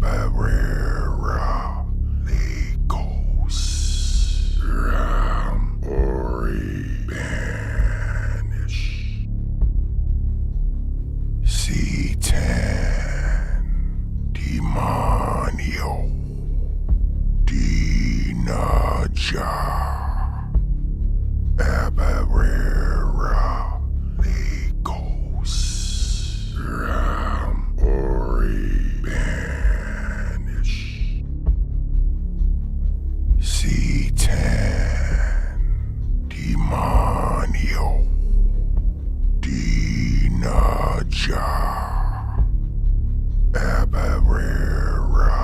Abarera, Nikos, Ram, Ori, Banish, C10, Demonio, Dinaja, Abarera, Nikos, Ram, Ori, Banish, C10, Demonio, Dinaja, Abarera,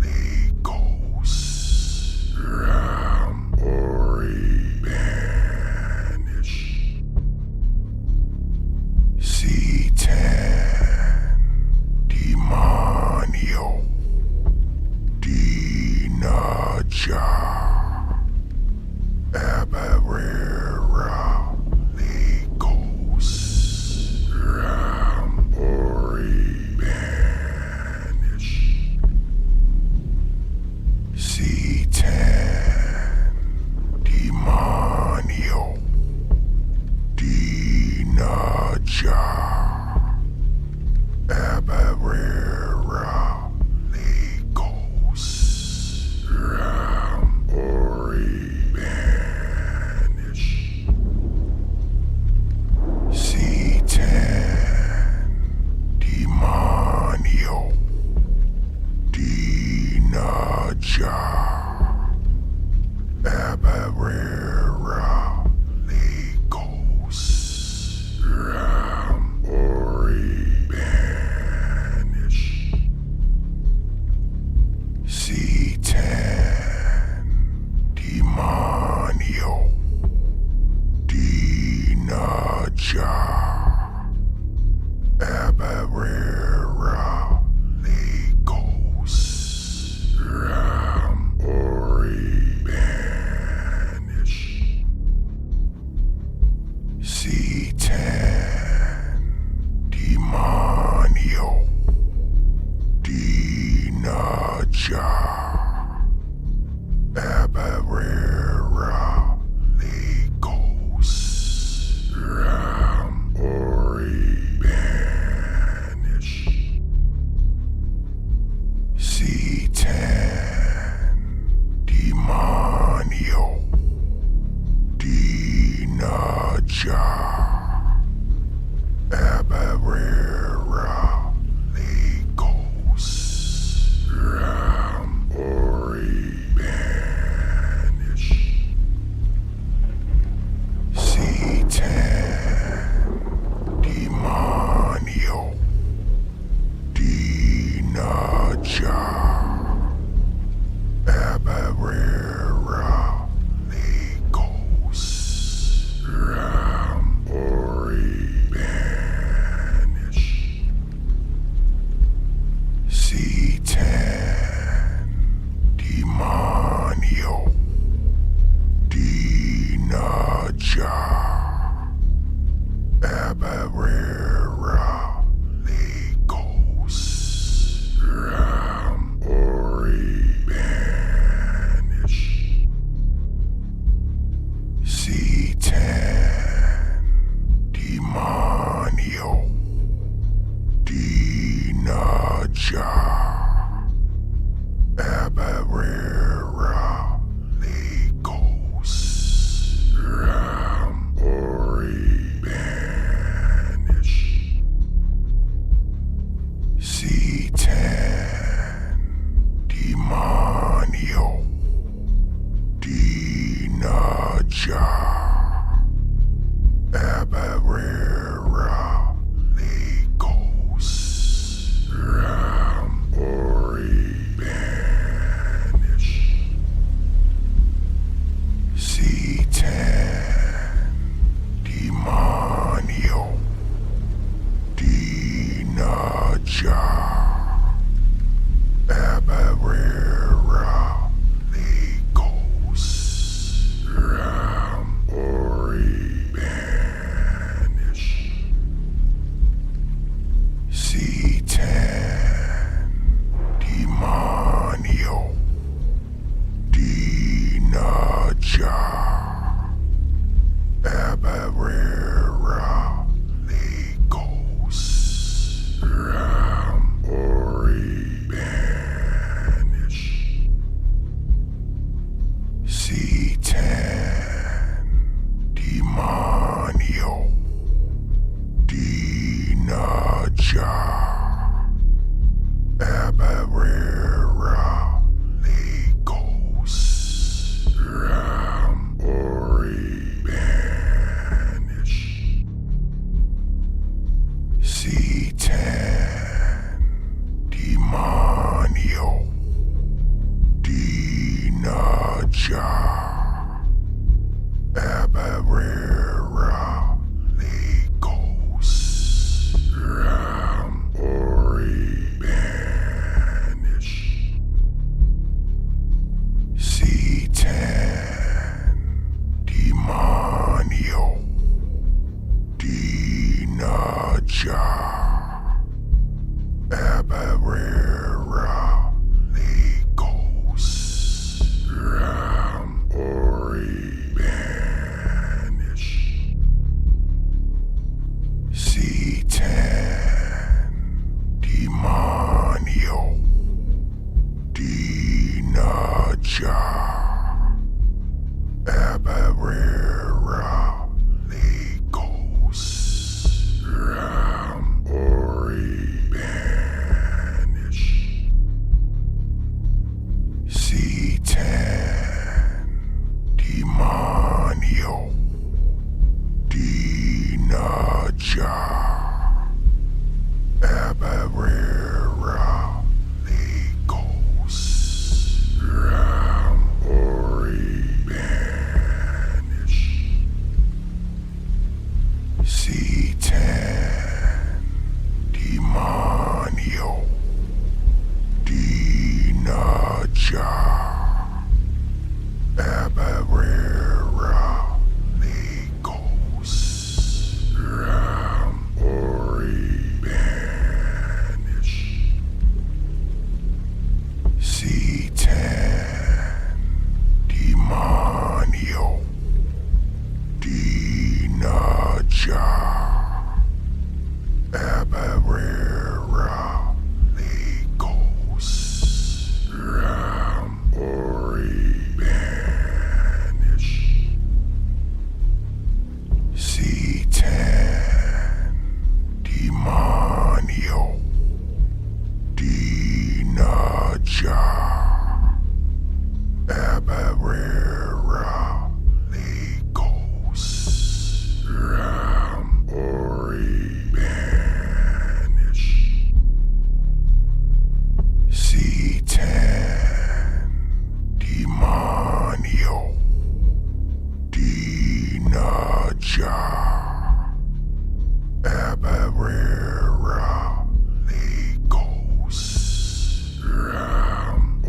Nikos, Ram, Ori, Banish, C10, Demonio, Dinaja, Abarera, Nikos, Ram, Ori, Banish, C10, Demonio, Dinaja, Abarera, Nikos, Ram, Ori, Banish, C10, Demonio, Dinaja, Abarera, Nikos, Ram, Ori, Banish, C10, Demonio, Dinaja, Abarera, Nikos, Ram, Ori, Banish, C10, Demonio, Dinaja, Abarera, Nikos, Ram, Ori, Banish, C10, Demonio, Dinaja, Abarera, Nikos, Ram, Ori, Banish, C10, Demonio, Dinaja, Abarera, Nikos, Ram, Ori, Banish, C10, Demonio, Dinaja, Abarera, Nikos, Ram, Ori, Banish, C10, Demonio, Dinaja, Abarera, Nikos, Ram, Ori, Banish, C10, Demonio, Dinaja, Abarera, Nikos, Ram, Ori, Banish, C10, Demonio, Dinaja, Abarera, Nikos, Ram, Abarera, Nikos, Ram, Ori, Banish, C10, Demonio, Dinaja, Abarera, Nikos, Ram, Ori, Banish, C10, Demonio, Dinaja, Abarera, Nikos, Ram, Ori, Banish, C10, Demonio, Dinaja, Abarera, Nikos, Ram, Ori, Banish, C10, Demonio, Dinaja, Abarera, Nikos, Ram, Ori, Banish, C10, Demonio, Dinaja, Abarera, Nikos, Ram, Ori, Banish, C10, Demonio, Dinaja, Abarera, Nikos, Ram,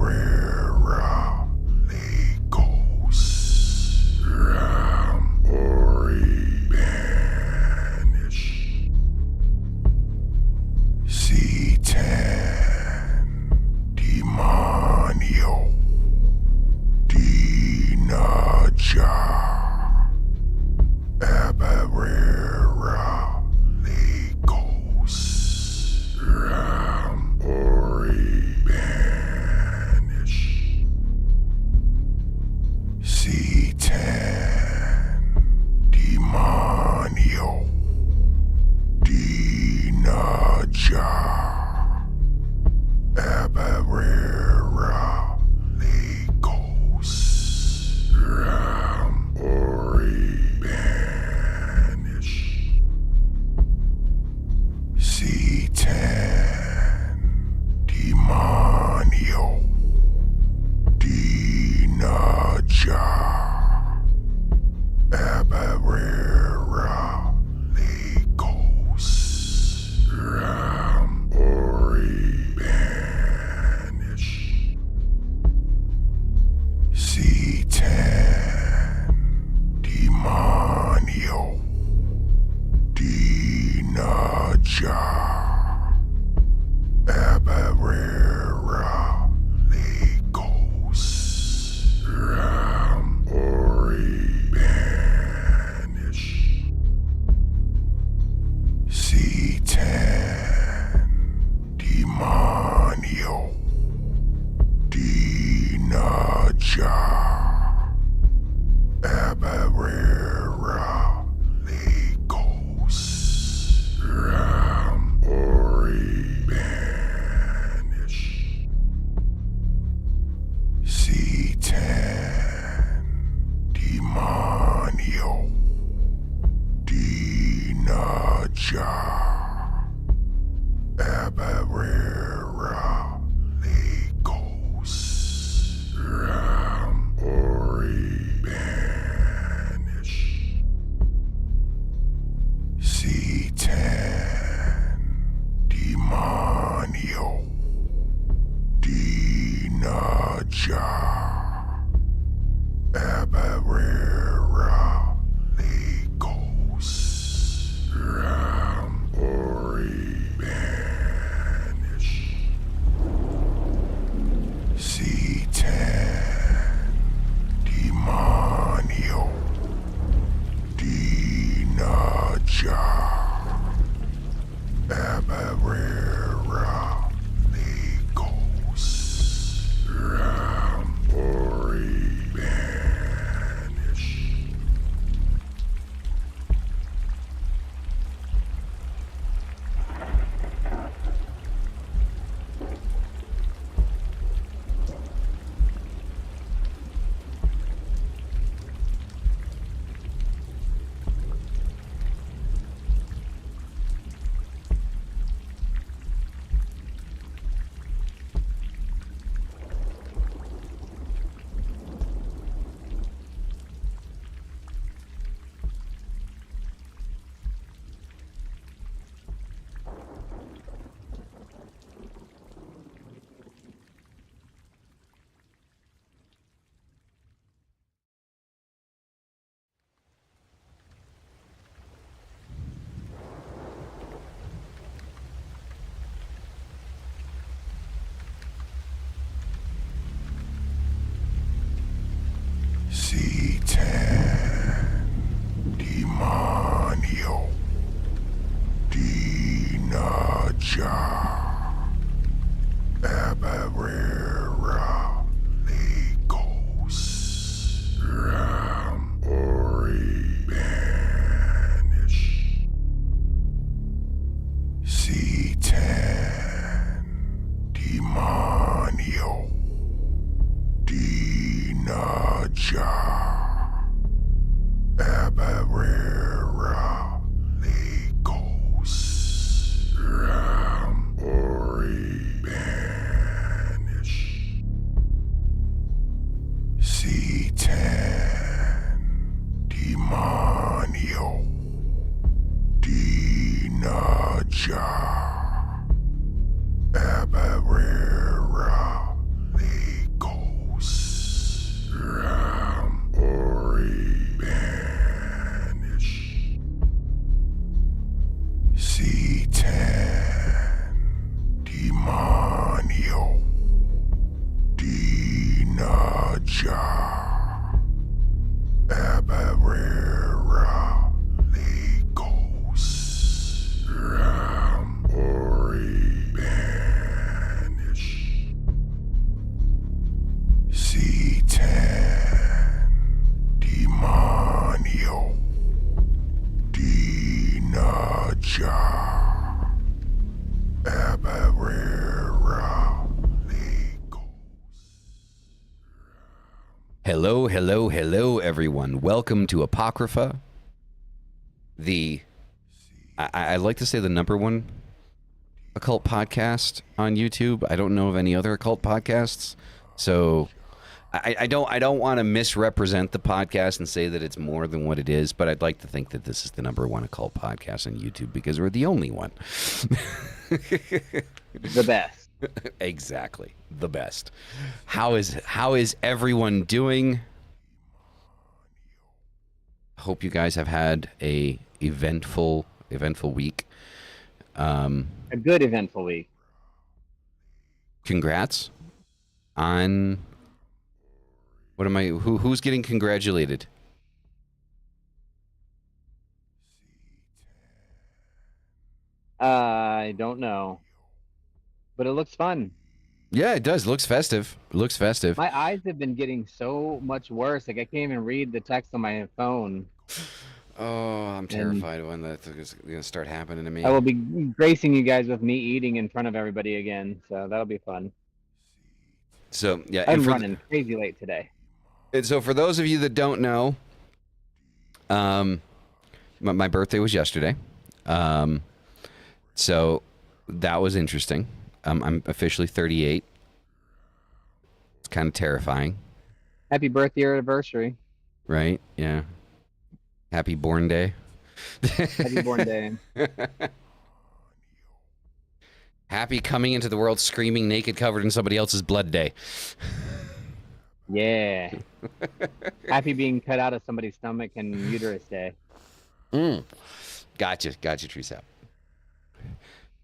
Abarera, Legos, Ram, Ori, Banish, C10, Demonio, Dinaja, Abarera, Legos, Ram, Ori, Banish, C10, Demonio, Dinaja, Abarera, Legos, Ram, Ori, Banish, C10, Demonio, Dinaja, Abarera, Legos, Ram, Ori, Banish, C10, Demonio, Dinaja, Abarera, Legos, Ram, Ori, Banish, C10, Demonio, Dinaja, Abarera, Legos, Ram, Ori, Banish, C10, Demonio, Dinaja, Abarera, Legos, Ram, Ori, Banish, C10, Demonio, Dinaja, Abarera, Legos, Ram, Ori, Banish, C10, Demonio, Dinaja, Abarera, Legos, Ram, Ori, Banish, C10, Demonio, Dinaja, Abarera, Legos, Ram, Ori, Banish, C10, Demonio, Dinaja, Abarera, Legos, Ram, Ori, Banish, C10, Demonio, Dinaja, Hello, everyone. Welcome to Apocrypha, I like to say the number one occult podcast on YouTube. I don't know of any other occult podcasts, so I don't want to misrepresent the podcast and say that it's more than what it is, but I'd like to think that this is the number one occult podcast on YouTube because we're the only one. The best. Exactly, the best. How is everyone doing? Hope you guys have had a eventful week. A good eventful week. Congrats on who's getting congratulated? I don't know, but it looks fun. Yeah, it does. Looks festive. My eyes have been getting so much worse. Like I can't even read the text on my phone. Oh, I'm terrified when that's going to start happening to me. I will be gracing you guys with me eating in front of everybody again, so that'll be fun. So yeah, I'm running crazy late today. And so for those of you that don't know, my birthday was yesterday. So that was interesting. I'm officially 38. It's kind of terrifying. Happy birthday anniversary. Right? Yeah. Happy born day. Happy born day. Happy coming into the world screaming naked covered in somebody else's blood day. Yeah. Happy being cut out of somebody's stomach and uterus day. Gotcha, Teresa.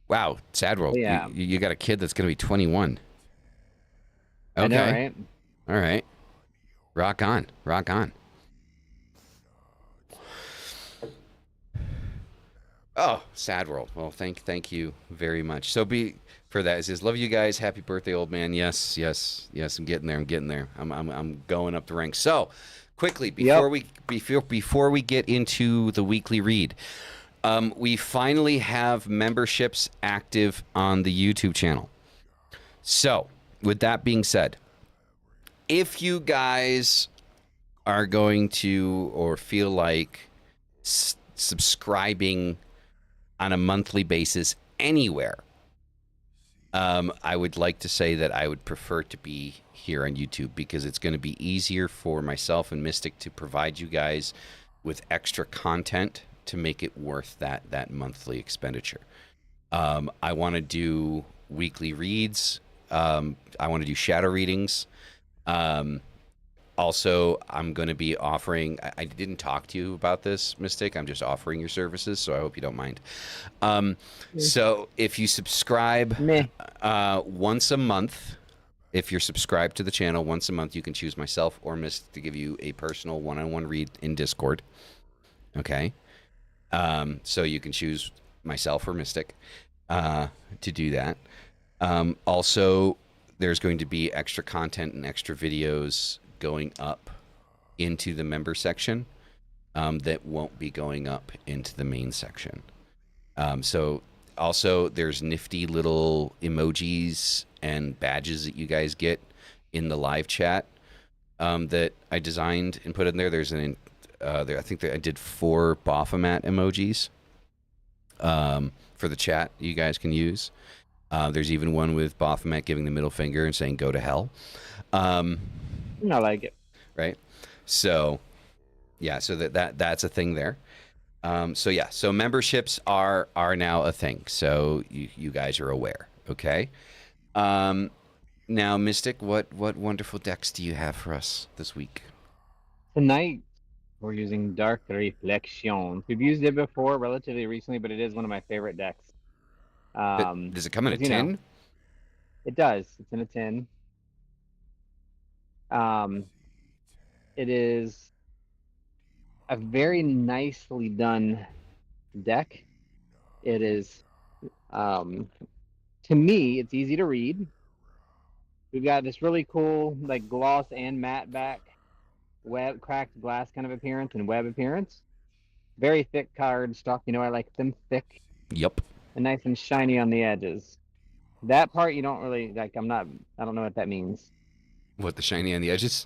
Wow, sad world. Yeah. You got a kid that's going to be 21. Okay. I know, right? All right. Rock on. Oh, sad world. Well, thank you very much. So for that. It says, love you guys. Happy birthday, old man. Yes. I'm getting there. I'm going up the ranks. So quickly before we get into the weekly read, we finally have memberships active on the YouTube channel. So with that being said, if you guys are going to or feel like subscribing on a monthly basis anywhere, I would like to say that I would prefer to be here on YouTube because it's going to be easier for myself and Mystic to provide you guys with extra content to make it worth that monthly expenditure. I want to do weekly reads. I want to do shadow readings. Also, I'm going to be offering, I didn't talk to you about this, Mystic. I'm just offering your services, so I hope you don't mind. So if you subscribe once a month, if you're subscribed to the channel once a month, you can choose myself or Mystic to give you a personal one-on-one read in Discord. Okay? So you can choose myself or Mystic to do that. Also, there's going to be extra content and extra videos going up into the member section that won't be going up into the main section. So also there's nifty little emojis and badges that you guys get in the live chat that I designed and put in there. There's I think that I did 4 Baphomet emojis for the chat you guys can use. There's even one with Baphomet giving the middle finger and saying "Go to hell." I like it. Right. So, yeah. So that's a thing there. So memberships are now a thing. So you guys are aware. Okay. Now, Mystic, what wonderful decks do you have for us this week? Tonight we're using Dark Reflection. We've used it before relatively recently, but it is one of my favorite decks. Does it come in a tin? It does. It's in a tin. It is a very nicely done deck. It is, to me, it's easy to read. We've got this really cool, like gloss and matte back, web cracked glass kind of appearance and web appearance. Very thick card stock. You know, I like them thick. Yep. And nice and shiny on the edges. That part you don't really like. I don't know what that means. What, the shiny on the edges?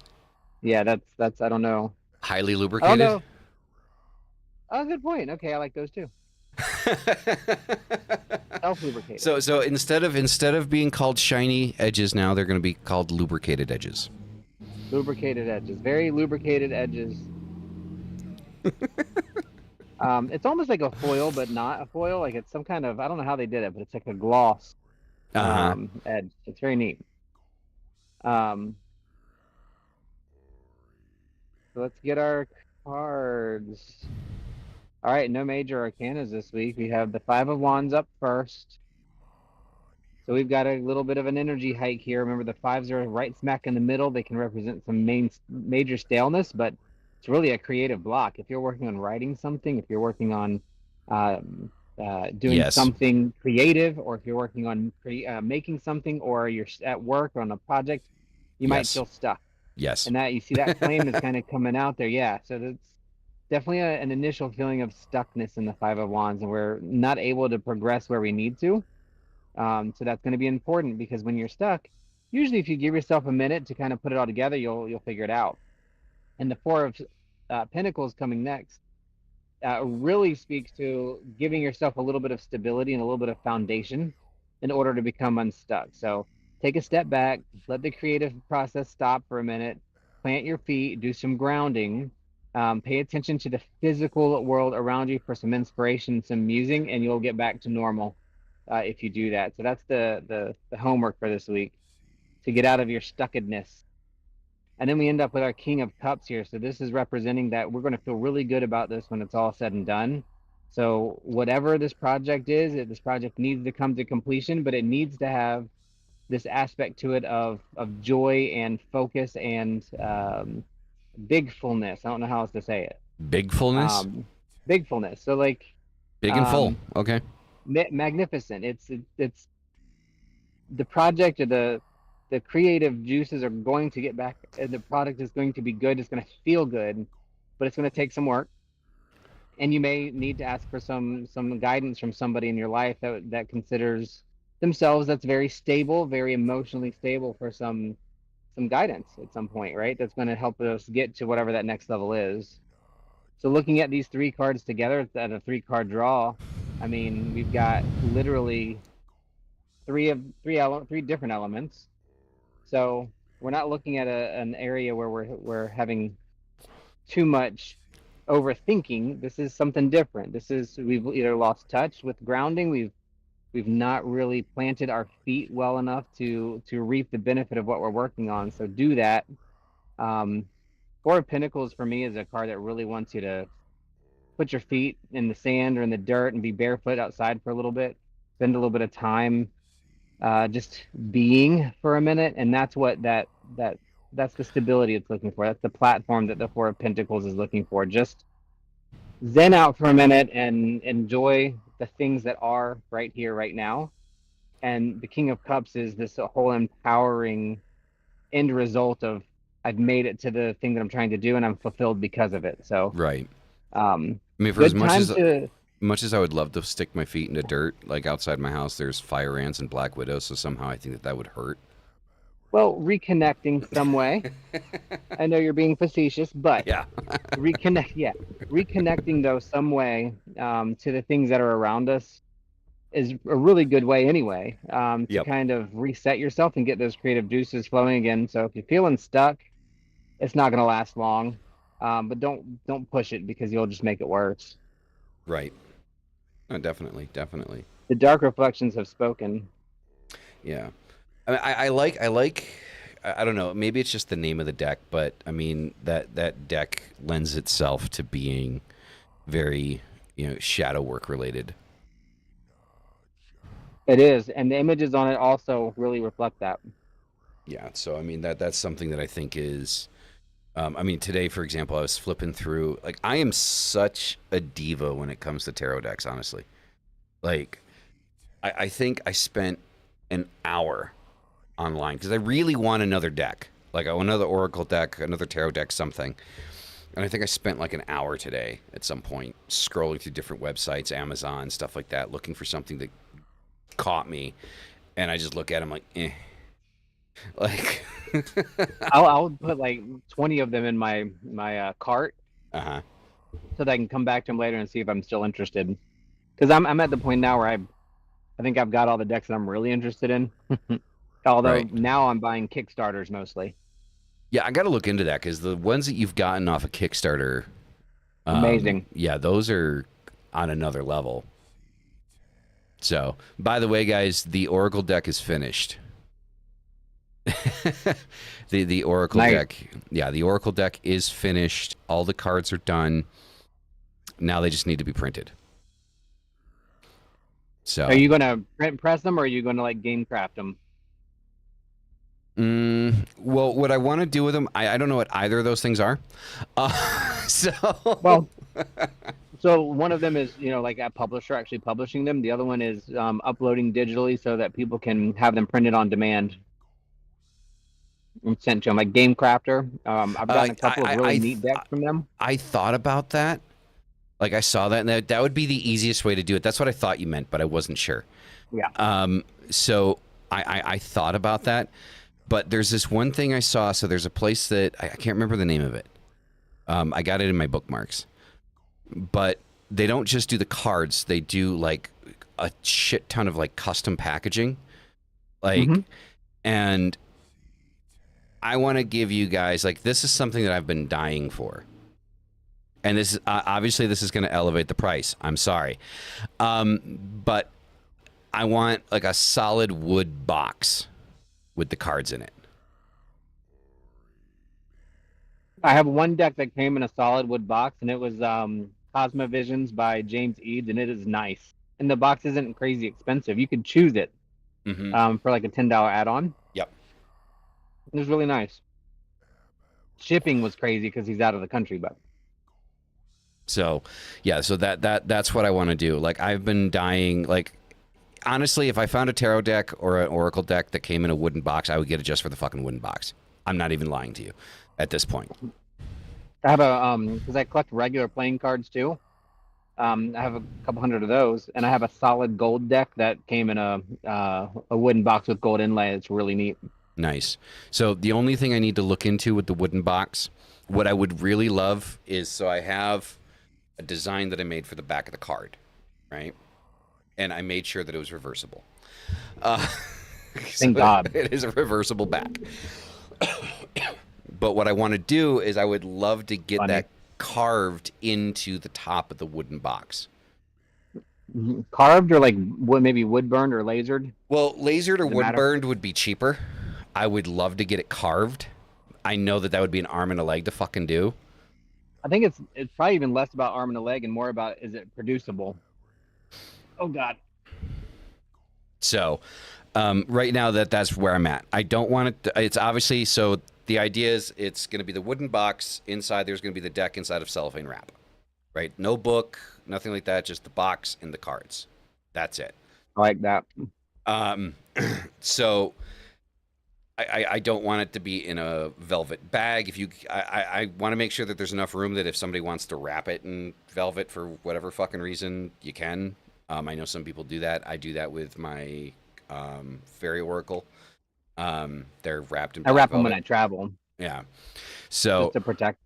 Yeah, that's I don't know. Highly I don't lubricated. know. Oh, good point. Okay, I like those too. Self-lubricated. So instead of being called shiny edges now, they're going to be called lubricated edges. Lubricated edges. Very lubricated edges. It's almost like a foil, but not a foil. Like it's some kind of, I don't know how they did it, but it's like a gloss Uh-huh. edge. It's very neat. Um, so let's get our cards. All right, no major arcanas this week. We have the Five of Wands up first. So we've got a little bit of an energy hike here. Remember, the fives are right smack in the middle. They can represent some major staleness, but it's really a creative block. If you're working on writing something, if you're working on doing Yes. something creative, or if you're working on making something, or you're at work on a project, you might Yes. feel stuck. Yes. And that you see that flame is kind of coming out there. Yeah, so that's definitely an initial feeling of stuckness in the Five of Wands, and we're not able to progress where we need to. So that's going to be important because when you're stuck, usually if you give yourself a minute to kind of put it all together, you'll figure it out. And the Four of Pentacles coming next really speaks to giving yourself a little bit of stability and a little bit of foundation in order to become unstuck. So take a step back, let the creative process stop for a minute, plant your feet, do some grounding, pay attention to the physical world around you for some inspiration, some musing, and you'll get back to normal if you do that. So that's the homework for this week, to get out of your stuckedness. And then we end up with our King of Cups here. So this is representing that we're going to feel really good about this when it's all said and done. So whatever this project is, this project needs to come to completion, but it needs to have this aspect to it of joy and focus and bigfulness. I don't know how else to say it. Big fullness. Bigfulness. So like Big and full. um, Okay. magnificent. It's the project or the creative juices are going to get back, and the product is going to be good. It's going to feel good, but it's going to take some work, and you may need to ask for some guidance from somebody in your life that considers themselves that's very stable, very emotionally stable, for some guidance at some point, right? That's going to help us get to whatever that next level is. So looking at these three cards together at a three-card draw, I mean, we've got literally three different elements. So we're not looking at an area where we're having too much overthinking. This is something different. This is, we've either lost touch with grounding, we've not really planted our feet well enough to reap the benefit of what we're working on. So do that. Four of Pentacles for me is a card that really wants you to put your feet in the sand or in the dirt and be barefoot outside for a little bit, spend a little bit of time just being for a minute, and that's what that's the stability it's looking for. That's the platform that the Four of Pentacles is looking for. Just zen out for a minute and enjoy the things that are right here, right now. And the King of Cups is this whole empowering end result of, I've made it to the thing that I'm trying to do, and I'm fulfilled because of it. So, Right. um, I mean, for as good time to much as I would love to stick my feet into dirt, like outside my house, there's fire ants and black widows, so somehow I think that would hurt. well, reconnecting some way. I know you're being facetious, but Yeah. reconnecting though some way to the things that are around us is a really good way anyway, to Yep. kind of reset yourself and get those creative juices flowing again. So if you're feeling stuck, it's not going to last long, but don't push it because you'll just make it worse. Right. Oh, definitely. Definitely. The dark reflections have spoken. Yeah. I don't know. Maybe it's just the name of the deck, but I mean that deck lends itself to being very, shadow work related. It is, and the images on it also really reflect that. Yeah. So I mean that's something that I think is. I mean, today, for example, I was flipping through. Like, I am such a diva when it comes to tarot decks. Honestly, like, I think I spent an hour online because I really want another deck. Like, I want another Oracle deck, another tarot deck, something. And I think I spent like an hour today at some point scrolling through different websites, Amazon, stuff like that, looking for something that caught me. And I just look at them like, eh. Like, I'll put like 20 of them in my cart uh-huh. so that I can come back to them later and see if I'm still interested. Because I'm at the point now where I think I've got all the decks that I'm really interested in. Although Right. now I'm buying Kickstarters mostly. Yeah, I got to look into that because the ones that you've gotten off of Kickstarter, Amazing. yeah, those are on another level. So, by the way, guys, the Oracle deck is finished. The Oracle Nice. deck, yeah, the Oracle deck is finished. All the cards are done. Now they just need to be printed. So, Are you gonna print press them or are you gonna like game craft them? well, what I want to do with them, I don't know what either of those things are. So, Well, so one of them is, like a publisher actually publishing them. The other one is uploading digitally so that people can have them printed on demand and sent to them, like Game Crafter. I've gotten a couple of really neat decks from them. I thought about that. Like I saw that, and that would be the easiest way to do it. That's what I thought you meant, but I wasn't sure. Yeah. So I thought about that, but there's this one thing I saw. So there's a place that I can't remember the name of it. I got it in my bookmarks, but they don't just do the cards. They do like a shit ton of like custom packaging, like, and I want to give you guys like this is something that I've been dying for. And this is obviously this is going to elevate the price. I'm sorry, but I want like a solid wood box with the cards in it. I have one deck that came in a solid wood box, and it was Cosmovisions by James Eads, and it is nice. And the box isn't crazy expensive. You could choose it for like a $10 add-on. Yep. It was really nice. Shipping was crazy because he's out of the country, but. So, yeah. So that's what I want to do. Like I've been dying. Like honestly, if I found a tarot deck or an oracle deck that came in a wooden box, I would get it just for the fucking wooden box. I'm not even lying to you at this point. I have a because I collect regular playing cards too. I have a couple hundred of those, and I have a solid gold deck that came in a wooden box with gold inlay. It's really neat. Nice. So the only thing I need to look into with the wooden box, what I would really love is so I have a design that I made for the back of the card, right? And I made sure that it was reversible. Thank God. It is a reversible back. But what I want to do is I would love to get that carved into the top of the wooden box. Carved or like maybe wood burned or lasered? Well, lasered or wood burned would be cheaper. I would love to get it carved. I know that would be an arm and a leg to fucking do. I think it's probably even less about arm and a leg and more about is it producible. Oh God. So, right now that's where I'm at. I don't want it. It's obviously so. The idea is it's going to be the wooden box inside. There's going to be the deck inside of cellophane wrap, right? No book, nothing like that. Just the box and the cards. That's it. I like that. So. I don't want it to be in a velvet bag. I want to make sure that there's enough room that if somebody wants to wrap it in velvet for whatever fucking reason, you can. I know some people do that. I do that with my fairy oracle. They're wrapped in. I wrap velvet. them when I travel. Yeah. So just to protect.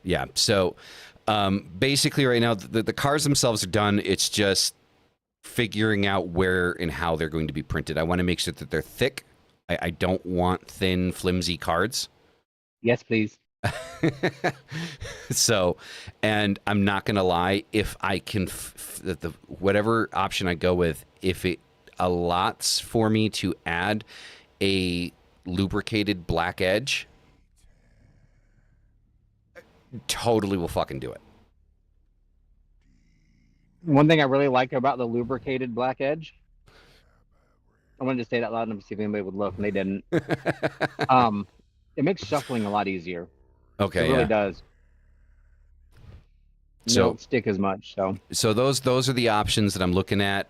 Yeah. So basically, right now the cards themselves are done. It's just figuring out where and how they're going to be printed. I want to make sure that they're thick. I don't want thin, flimsy cards. Yes, please. So, and I'm not going to lie, if I can, whatever option I go with, if it allots for me to add a lubricated black edge, totally will fucking do it. One thing I really like about the lubricated black edge, I wanted to say that loud enough to see if anybody would look, and they didn't. It makes shuffling a lot easier. Okay, it really does. You don't stick as much. So those are the options that I'm looking at.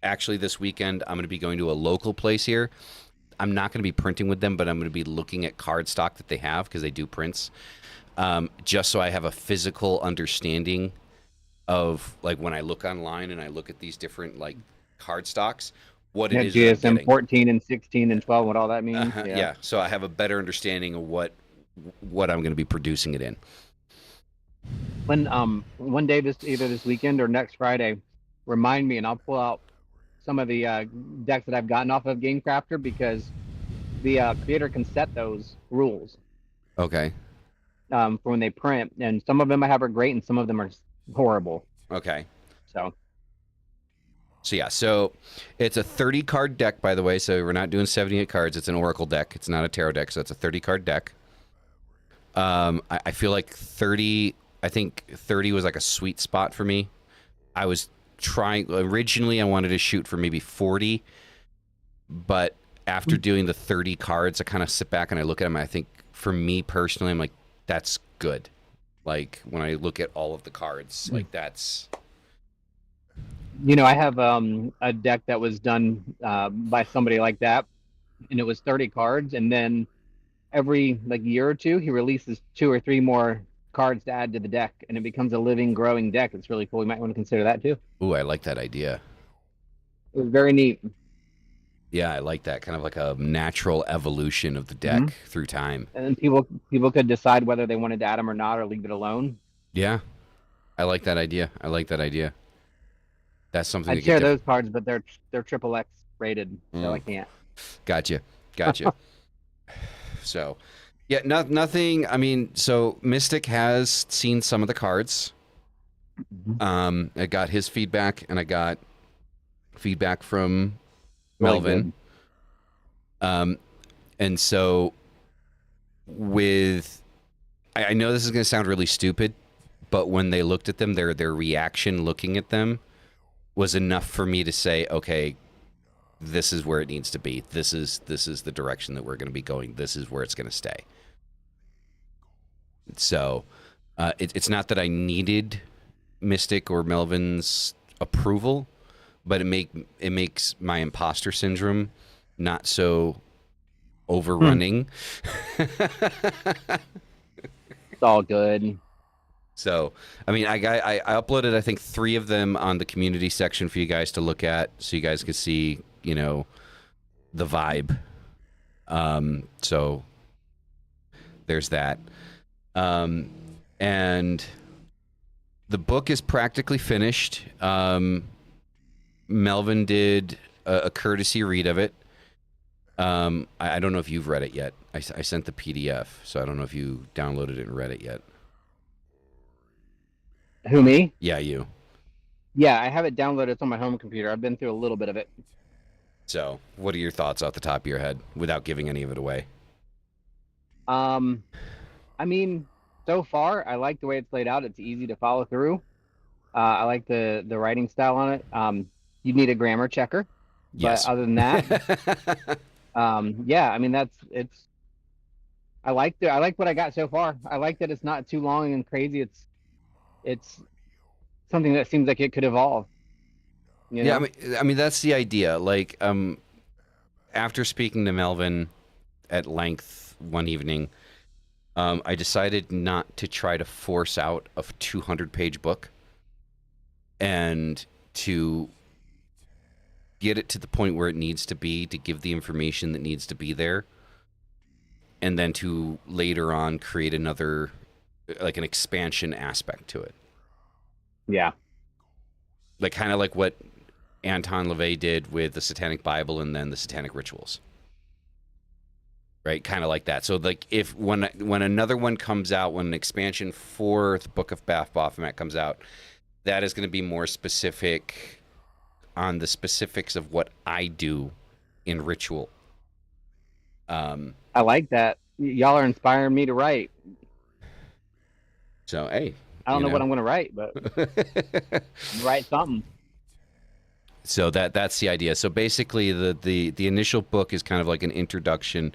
Actually, this weekend I'm going to be going to a local place here. I'm not going to be printing with them, but I'm going to be looking at card stock that they have because they do prints. Just so I have a physical understanding of like when I look online and I look at these different like card stocks, what it Yeah, is that I'm GSM getting. 14 and 16 and 12, what all that means. Yeah. So I have a better understanding of what I'm going to be producing it in. When one day, either this weekend or next Friday, remind me and I'll pull out some of the decks that I've gotten off of Game Crafter, because the creator can set those rules Okay. for when they print, and some of them I have are great and some of them are horrible. Okay. So yeah, so it's a 30 card deck, by the way. So we're not doing 78 cards. It's an Oracle deck. It's not a tarot deck. So it's a 30 card deck. I feel like 30. I think 30 was like a sweet spot for me. I was trying originally. I wanted to shoot for maybe 40, but after doing the 30 cards, I kind of sit back and I look at them. And I think for me personally, I'm like, that's good. Like when I look at all of the cards, like that's. I have a deck that was done by somebody like that, and it was 30 cards, and then every year or two he releases 2 or 3 more cards to add to the deck, and it becomes a living, growing deck. It's really cool. You might want to consider that too. Ooh, I like that idea. It was very neat. Yeah, I like that kind of like a natural evolution of the deck through time. And people could decide whether they wanted to add them or not, or leave it alone. Yeah, I like that idea. That's something. I'd share those cards, but they're XXX rated, so I can't. Gotcha. So, yeah, nothing. I mean, so Mystic has seen some of the cards. I got his feedback, and I got feedback from Melvin. And so I know this is going to sound really stupid, but when they looked at them, their reaction looking at them was enough for me to say, okay, this is where it needs to be. This is the direction that we're going to be going. This is where it's going to stay. So it's not that I needed Mystic or Melvin's approval, but it makes my imposter syndrome not so overrunning. It's all good. So, I mean, I uploaded, I think, 3 of them on the community section for you guys to look at, so you guys could see, the vibe. So there's that. And the book is practically finished. Melvin did a courtesy read of it. I don't know if you've read it yet. I sent the PDF, so I don't know if you downloaded it and read it yet. Who, me? Yeah, you. Yeah, I have it downloaded. It's on my home computer. I've been through a little bit of it. So, what are your thoughts off the top of your head, without giving any of it away? I mean, so far, I like the way it's laid out. It's easy to follow through. I like the writing style on it. You need a grammar checker. Yes. But other than that, yeah, I mean, I like what I got so far. I like that it's not too long and crazy. It's something that seems like it could evolve. Yeah, I mean that's the idea. Like, after speaking to Melvin at length one evening, I decided not to try to force out a 200-page book, and to get it to the point where it needs to be, to give the information that needs to be there, and then to later on create another, like an expansion aspect to it. Yeah. Like kind of like what Anton LaVey did with the Satanic Bible and then the Satanic Rituals. Right? Kind of like that. So like if when another one comes out, when an expansion for the Book of Baphomet comes out, that is going to be more specific on the specifics of what I do in ritual. I like that. Y'all are inspiring me to write. So, hey. I don't know what I'm going to write, but write something. So that's the idea. So basically the initial book is kind of like an introduction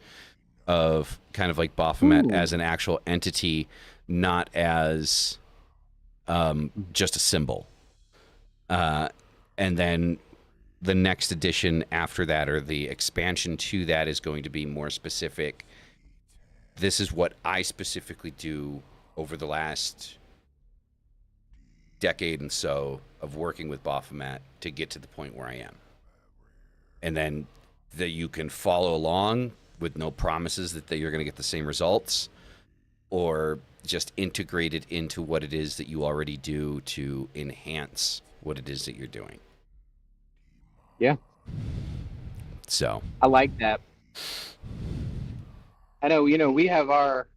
of kind of like Baphomet as an actual entity, not as just a symbol. And then the next edition after that, or the expansion to that, is going to be more specific. This is what I specifically do over the last decade and so of working with Baphomet to get to the point where I am. and then that you can follow along with no promises that you're going to get the same results, or just integrate it into what it is that you already do to enhance what it is that you're doing. Yeah. So I like that. I know, we have our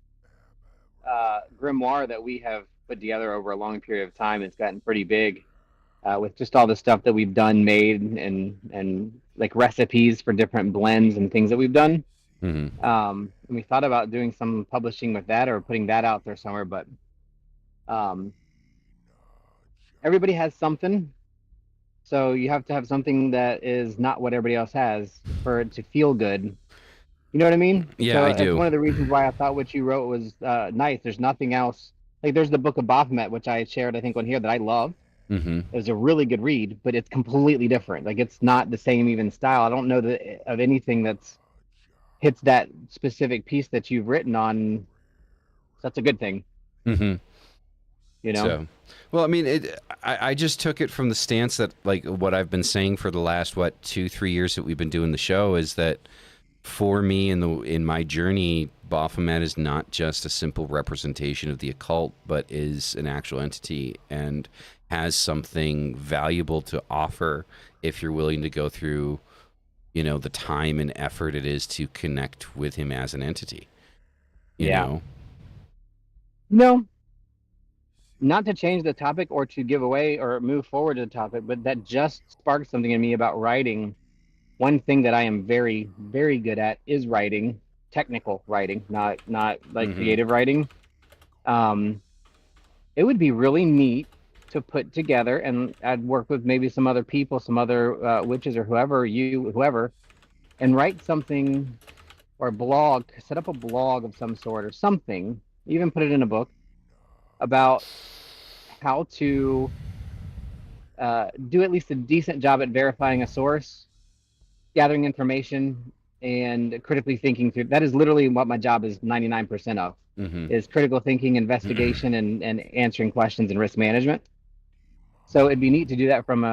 grimoire that we have put together over a long period of time. It's gotten pretty big with just all the stuff that we've done, made, and like recipes for different blends and things that we've done. mm-hmm. And we thought about doing some publishing with that or putting that out there somewhere, but um, everybody has something. So you have to have something that is not what everybody else has for it to feel good. You know what I mean? Yeah, So I that's do. one of the reasons why I thought what you wrote was nice. There's nothing else. Like there's the book of Baphomet, which I shared, I think, on here that I love. Mm-hmm. It was a really good read, but it's completely different. Like it's not the same even style. I don't know of anything that's hits that specific piece that you've written on. So that's a good thing, Mm-hmm. you know? So, well, I mean, I just took it from the stance that, like, what I've been saying for the last, 2-3 years that we've been doing the show is that for me in my journey, Baphomet is not just a simple representation of the occult, but is an actual entity and has something valuable to offer if you're willing to go through, the time and effort it is to connect with him as an entity. You Yeah. know? No, not to change the topic or to give away or move forward to the topic, but that just sparked something in me about writing. One thing that I am very, very good at is writing, technical writing, not like Mhm. creative writing. It would be really neat to put together, and I'd work with maybe some other people, some other witches or whoever, and write something or a blog, set up a blog of some sort or something, even put it in a book about how to do at least a decent job at verifying a source, gathering information, and critically thinking through. That is literally what my job is 99% of, Mhm. is critical thinking, investigation, and answering questions and risk management. So it'd be neat to do that from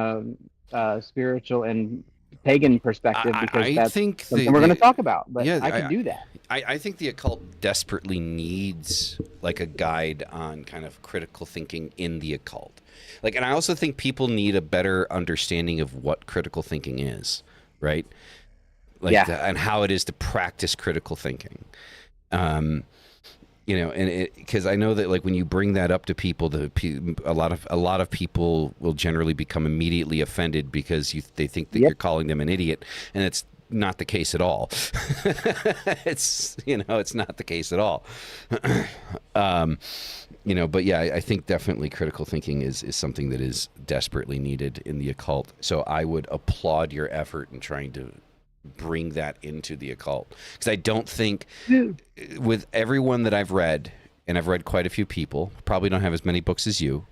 a spiritual and pagan perspective, because I that's think something we're going to talk about. But yeah, I could do that. I think the occult desperately needs like a guide on kind of critical thinking in the occult. Like, and I also think people need a better understanding of what critical thinking is, right? Like, Yeah. and how it is to practice critical thinking. And because I know that, like, when you bring that up to people, a lot of people will generally become immediately offended because they think that Yep. you're calling them an idiot, and it's not the case at all. It's not the case at all. But yeah, I think definitely critical thinking is something that is desperately needed in the occult. So I would applaud your effort in trying to bring that into the occult, because I don't think with everyone that I've read, and I've read quite a few people, probably don't have as many books as you,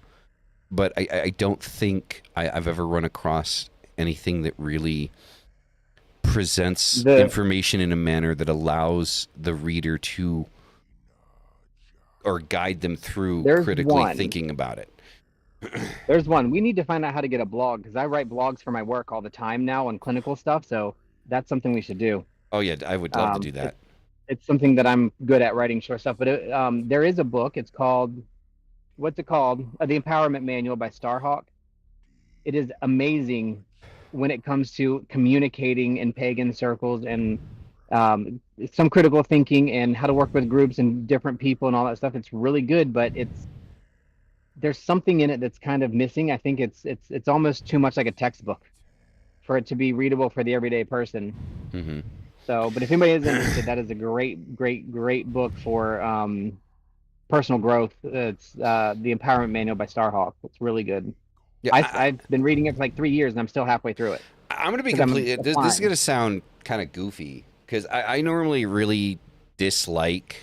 but I don't think I've ever run across anything that really presents information in a manner that allows the reader to, or guide them through critically thinking about it. There's one. We need to find out how to get a blog, because I write blogs for my work all the time now on clinical stuff. So that's something we should do. Oh yeah, I would love to do that. It's something that I'm good at, writing short stuff. But there is a book. It's called, what's it called? The Empowerment Manual by Starhawk. It is amazing when it comes to communicating in pagan circles, and some critical thinking and how to work with groups and different people and all that stuff. It's really good, but there's something in it that's kind of missing. I think it's almost too much like a textbook for it to be readable for the everyday person. Mm-hmm. So, but if anybody is interested, that is a great, great, great book for personal growth. It's the Empowerment Manual by Starhawk. It's really good. Yeah, I've been reading it for like 3 years, and I'm still halfway through it. I'm going to be completely. This is going to sound kind of goofy, because I normally really dislike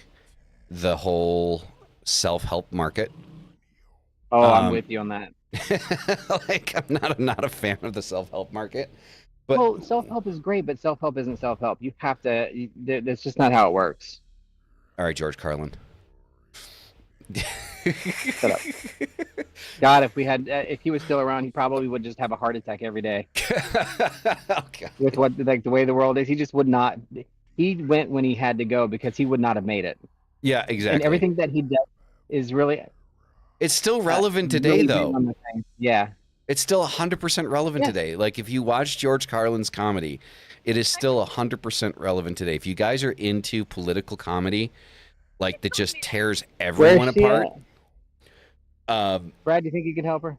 the whole self-help market. Oh, I'm with you on that. Like, I'm not a fan of the self-help market. But, well, self-help is great, but self-help isn't self-help. You have to. That's just not how it works. All right, George Carlin. Shut up. God, if he was still around, he probably would just have a heart attack every day. Okay. With the way the world is, he just would not. He went when he had to go because he would not have made it. Yeah, And exactly. everything that he does is really, It's still relevant today, really though. on the thing. Yeah. It's still 100% relevant Yeah. today. Like, if you watch George Carlin's comedy, it is still 100% relevant today. If you guys are into political comedy, like, that just tears Where's everyone she apart, at? Brad, do you think you could help her?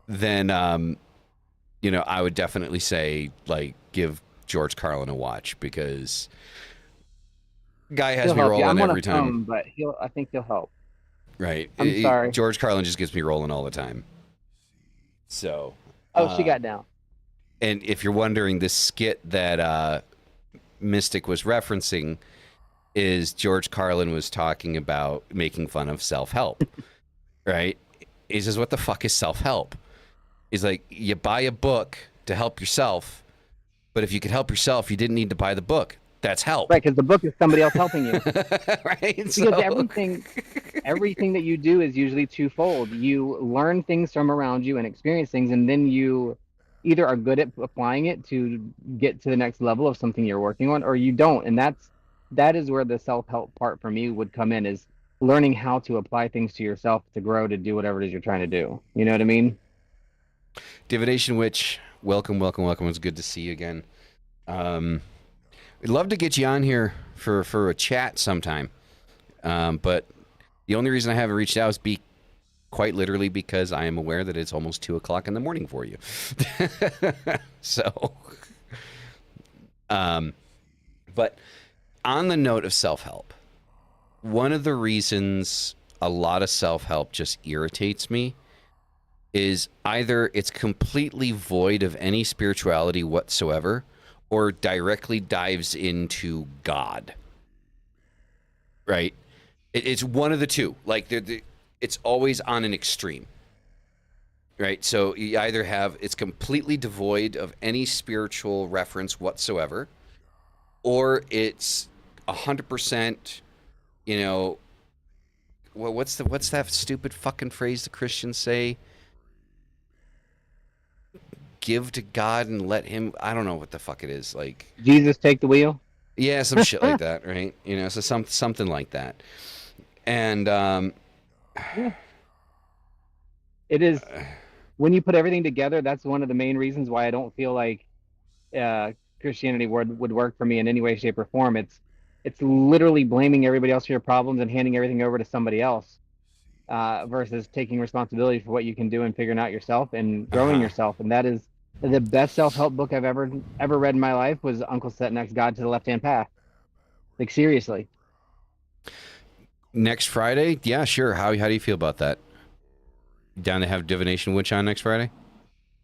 then, I would definitely say, like, give George Carlin a watch, because guy has He'll me help you. rolling I'm on every a time. phone, but I think he'll help. Right. I'm sorry. George Carlin just gets me rolling all the time. So. Oh, she got down. And if you're wondering, this skit that Mystic was referencing is George Carlin was talking about making fun of self-help, right? He says, what the fuck is self-help? He's like, you buy a book to help yourself, but if you could help yourself, you didn't need to buy the book. That's help. Right, because the book is somebody else helping you. Right? Because So... everything that you do is usually twofold. You learn things from around you and experience things, and then you either are good at applying it to get to the next level of something you're working on, or you don't. And that is where the self-help part for me would come in, is learning how to apply things to yourself to grow, to do whatever it is you're trying to do. You know what I mean? Divination Witch, welcome. It's good to see you again. We'd love to get you on here for a chat sometime. But the only reason I haven't reached out is quite literally because I am aware that it's almost 2 o'clock in the morning for you. So, but on the note of self-help, one of the reasons a lot of self-help just irritates me is either it's completely void of any spirituality whatsoever, or directly dives into God. Right? It's one of the two. Like, it's always on an extreme. Right? So you either have, it's completely devoid of any spiritual reference whatsoever, or it's 100%, what's that stupid fucking phrase the Christians say? Give to God and let him, I don't know what the fuck it is, like Jesus take the wheel. Yeah, some shit like that, right? So something like that. And Yeah. It is, when you put everything together, that's one of the main reasons why I don't feel like Christianity would work for me in any way, shape, or form. It's literally blaming everybody else for your problems and handing everything over to somebody else, versus taking responsibility for what you can do and figuring out yourself and growing yourself. And that is the best self-help book I've ever read in my life, was Uncle Setnack's Guide to the Left-Hand Path. Like, seriously. Next Friday? Yeah, sure. How do you feel about that? Down to have Divination Witch on next Friday?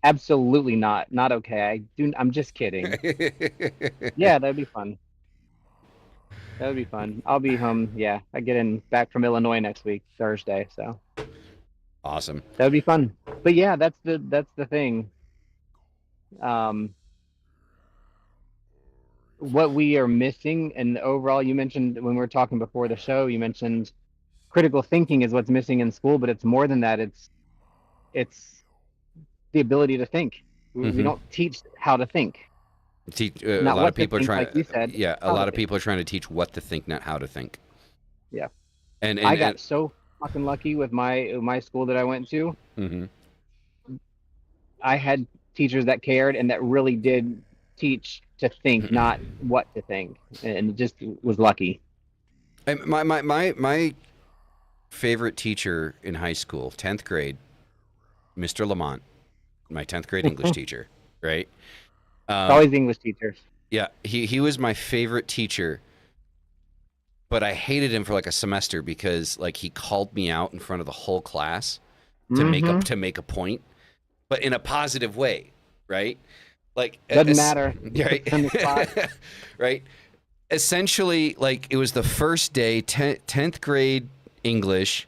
Absolutely not. Not okay. I'm just kidding. Yeah, that'd be fun. That would be fun. I'll be home. Yeah, I get back from Illinois next week, Thursday. So awesome. That would be fun. But yeah, that's the thing. What we are missing, and overall, you mentioned when we were talking before the show, you mentioned critical thinking is what's missing in school, but it's more than that. It's the ability to think. We don't teach how to think. A lot of people are trying. Like you said, yeah, a lot of people are trying to teach what to think, not how to think. Yeah, and I got so fucking lucky with my school that I went to. Mm-hmm. I had teachers that cared and that really did teach to think, not what to think, and just was lucky. My favorite teacher in high school, 10th grade, Mr. Lamont, my 10th grade English teacher, right? Always English teachers. Yeah, he was my favorite teacher, but I hated him for like a semester because like he called me out in front of the whole class to make a point, but in a positive way, right? Like doesn't matter, right? Right. Essentially, like it was the first day, 10th grade English.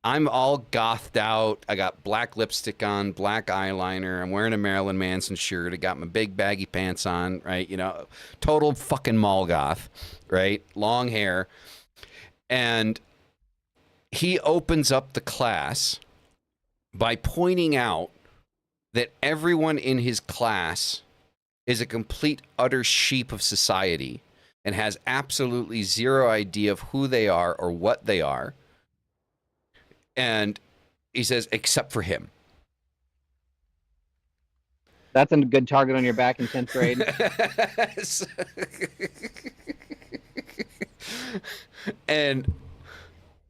I'm all gothed out. I got black lipstick on, black eyeliner. I'm wearing a Marilyn Manson shirt. I got my big baggy pants on, right? Total fucking mall goth, right? Long hair. And he opens up the class by pointing out that everyone in his class is a complete, utter sheep of society and has absolutely zero idea of who they are or what they are. And he says, except for him. That's a good target on your back in 10th grade. And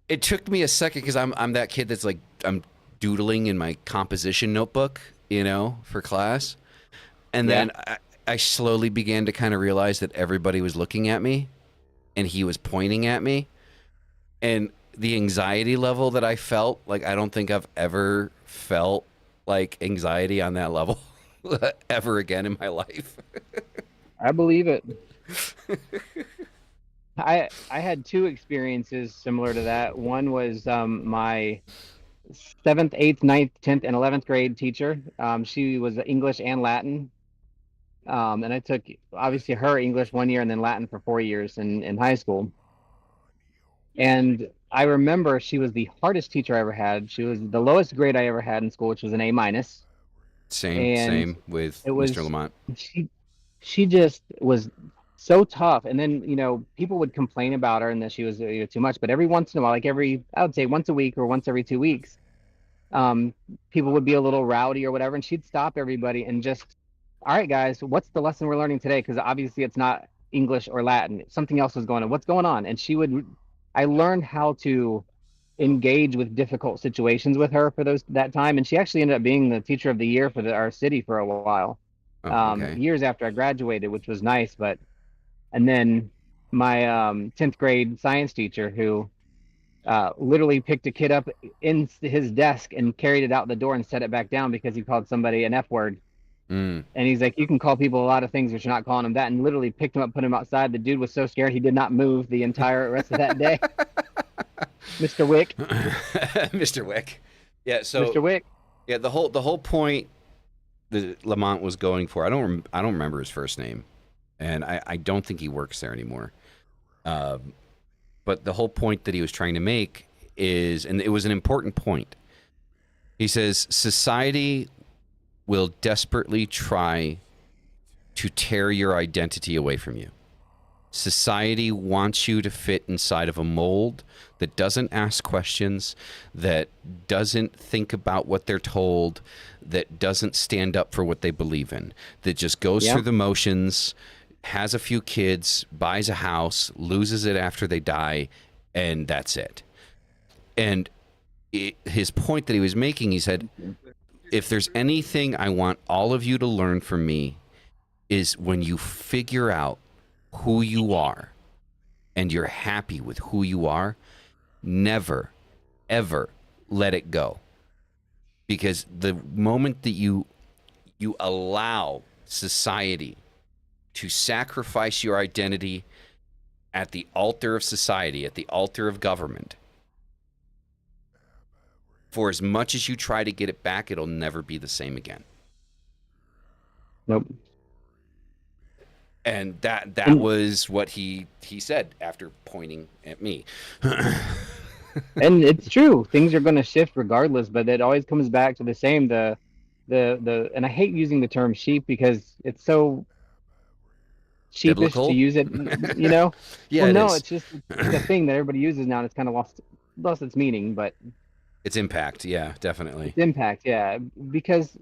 it took me a second because I'm that kid that's like, I'm doodling in my composition notebook, you know, for class. And then I slowly began to kind of realize that everybody was looking at me and he was pointing at me. And the anxiety level that I felt, like, I don't think I've ever felt like anxiety on that level ever again in my life. I believe it. I had two experiences similar to that. One was my 7th, 8th, 9th, 10th, and 11th grade teacher. She was English and Latin. And I took, obviously, her English 1 year and then Latin for 4 years in high school. And I remember she was the hardest teacher I ever had. She was the lowest grade I ever had in school, which was an A-. Same with Mr. Lamont. She just was so tough. And then, you know, people would complain about her and that she was too much. But every once in a while, like I would say once a week or once every 2 weeks, people would be a little rowdy or whatever. And she'd stop everybody and just, all right, guys, what's the lesson we're learning today? Because obviously it's not English or Latin. Something else was going on. What's going on? And I learned how to engage with difficult situations with her for that time. And she actually ended up being the teacher of the year for our city for a while, years after I graduated, which was nice. And then my 10th grade science teacher, who literally picked a kid up in his desk and carried it out the door and set it back down because he called somebody an F word. And he's like, you can call people a lot of things, but you're not calling them that. And literally picked him up, put him outside. The dude was so scared he did not move the entire rest of that day. Mr. Wick. Mr. Wick. Yeah. So Mr. Wick. Yeah. The whole point that Lamont was going for, I don't remember his first name, and I don't think he works there anymore. But the whole point that he was trying to make is, and it was an important point. He says society will desperately try to tear your identity away from you. Society wants you to fit inside of a mold that doesn't ask questions, that doesn't think about what they're told, that doesn't stand up for what they believe in, that just goes through the motions, has a few kids, buys a house, loses it after they die, and that's it. And his point that he was making, he said, if there's anything I want all of you to learn from me, is when you figure out who you are and you're happy with who you are, never, ever let it go. Because the moment that you allow society to sacrifice your identity at the altar of society, at the altar of government, for as much as you try to get it back, it'll never be the same again. Nope. And that was what he said after pointing at me. And it's true. Things are going to shift regardless, but it always comes back to the same. The and I hate using the term sheep because it's so sheepish Biblical? to use it, you know? Yeah, well, it no, is. it's just the thing that everybody uses now, and it's kind of lost its meaning, but Its impact, yeah, definitely. its impact, yeah. Because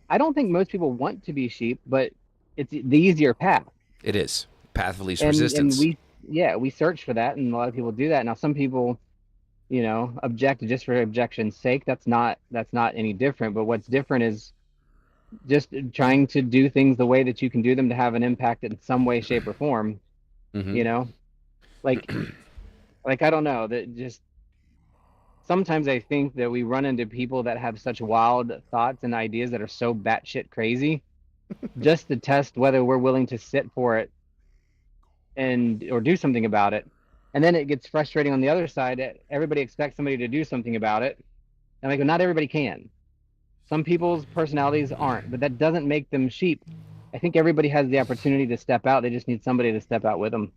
I don't think most people want to be sheep, but it's the easier path. It is. Path of least resistance. And we search for that, and a lot of people do that. Now, some people, you know, object just for objection's sake. That's not any different. But what's different is just trying to do things the way that you can do them to have an impact in some way, shape, or form. Mm-hmm. You know, like I don't know, that just sometimes I think that we run into people that have such wild thoughts and ideas that are so batshit crazy, just to test whether we're willing to sit for it or do something about it. And then it gets frustrating on the other side. Everybody expects somebody to do something about it. And I go, not everybody can. Some people's personalities aren't, but that doesn't make them sheep. I think everybody has the opportunity to step out. They just need somebody to step out with them.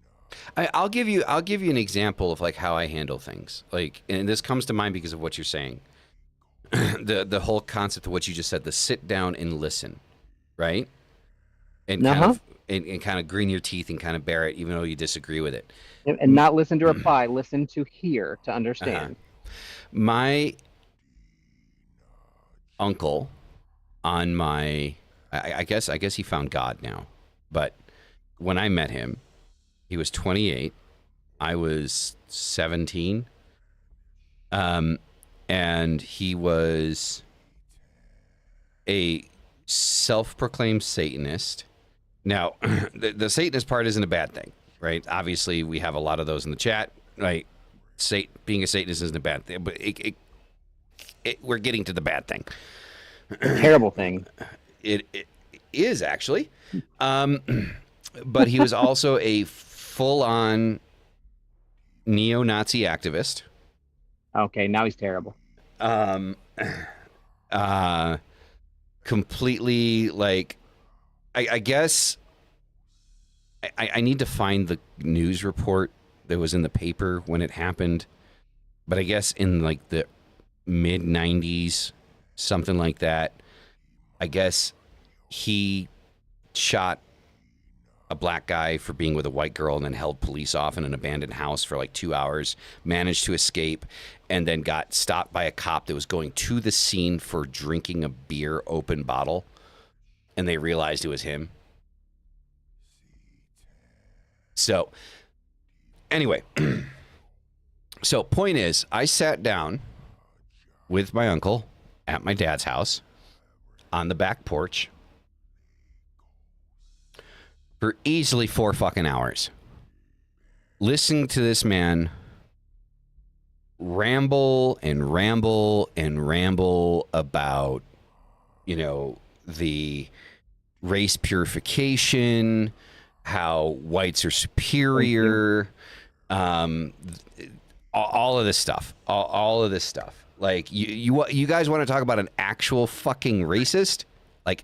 I'll give you an example of like how I handle things. Like, and this comes to mind because of what you're saying. The whole concept of what you just said, the sit down and listen, right? And kind of and kind of grin your teeth and kind of bear it, even though you disagree with it. And not listen to reply, listen to hear, to understand. My uncle on my, I guess he found God now, but when I met him, he was 28. I was 17. And he was a self-proclaimed Satanist. Now, the Satanist part isn't a bad thing, right? Obviously, we have a lot of those in the chat, right? Being a Satanist isn't a bad thing, but we're getting to the bad thing. Terrible thing. It is, actually. But he was also a full-on neo-Nazi activist. Okay, now he's terrible. Completely, like, I guess I need to find the news report that was in the paper when it happened, but I guess in like the mid 90s, something like that, I guess he shot a black guy for being with a white girl and then held police off in an abandoned house for like 2 hours, managed to escape, and then got stopped by a cop that was going to the scene for drinking a beer open bottle, and they realized it was him. So anyway, so point is, I sat down with my uncle at my dad's house on the back porch for easily 4 fucking hours, listening to this man ramble and ramble and ramble about, you know, the race purification, how whites are superior, all of this stuff, all of this stuff. Like, you guys want to talk about an actual fucking racist? Like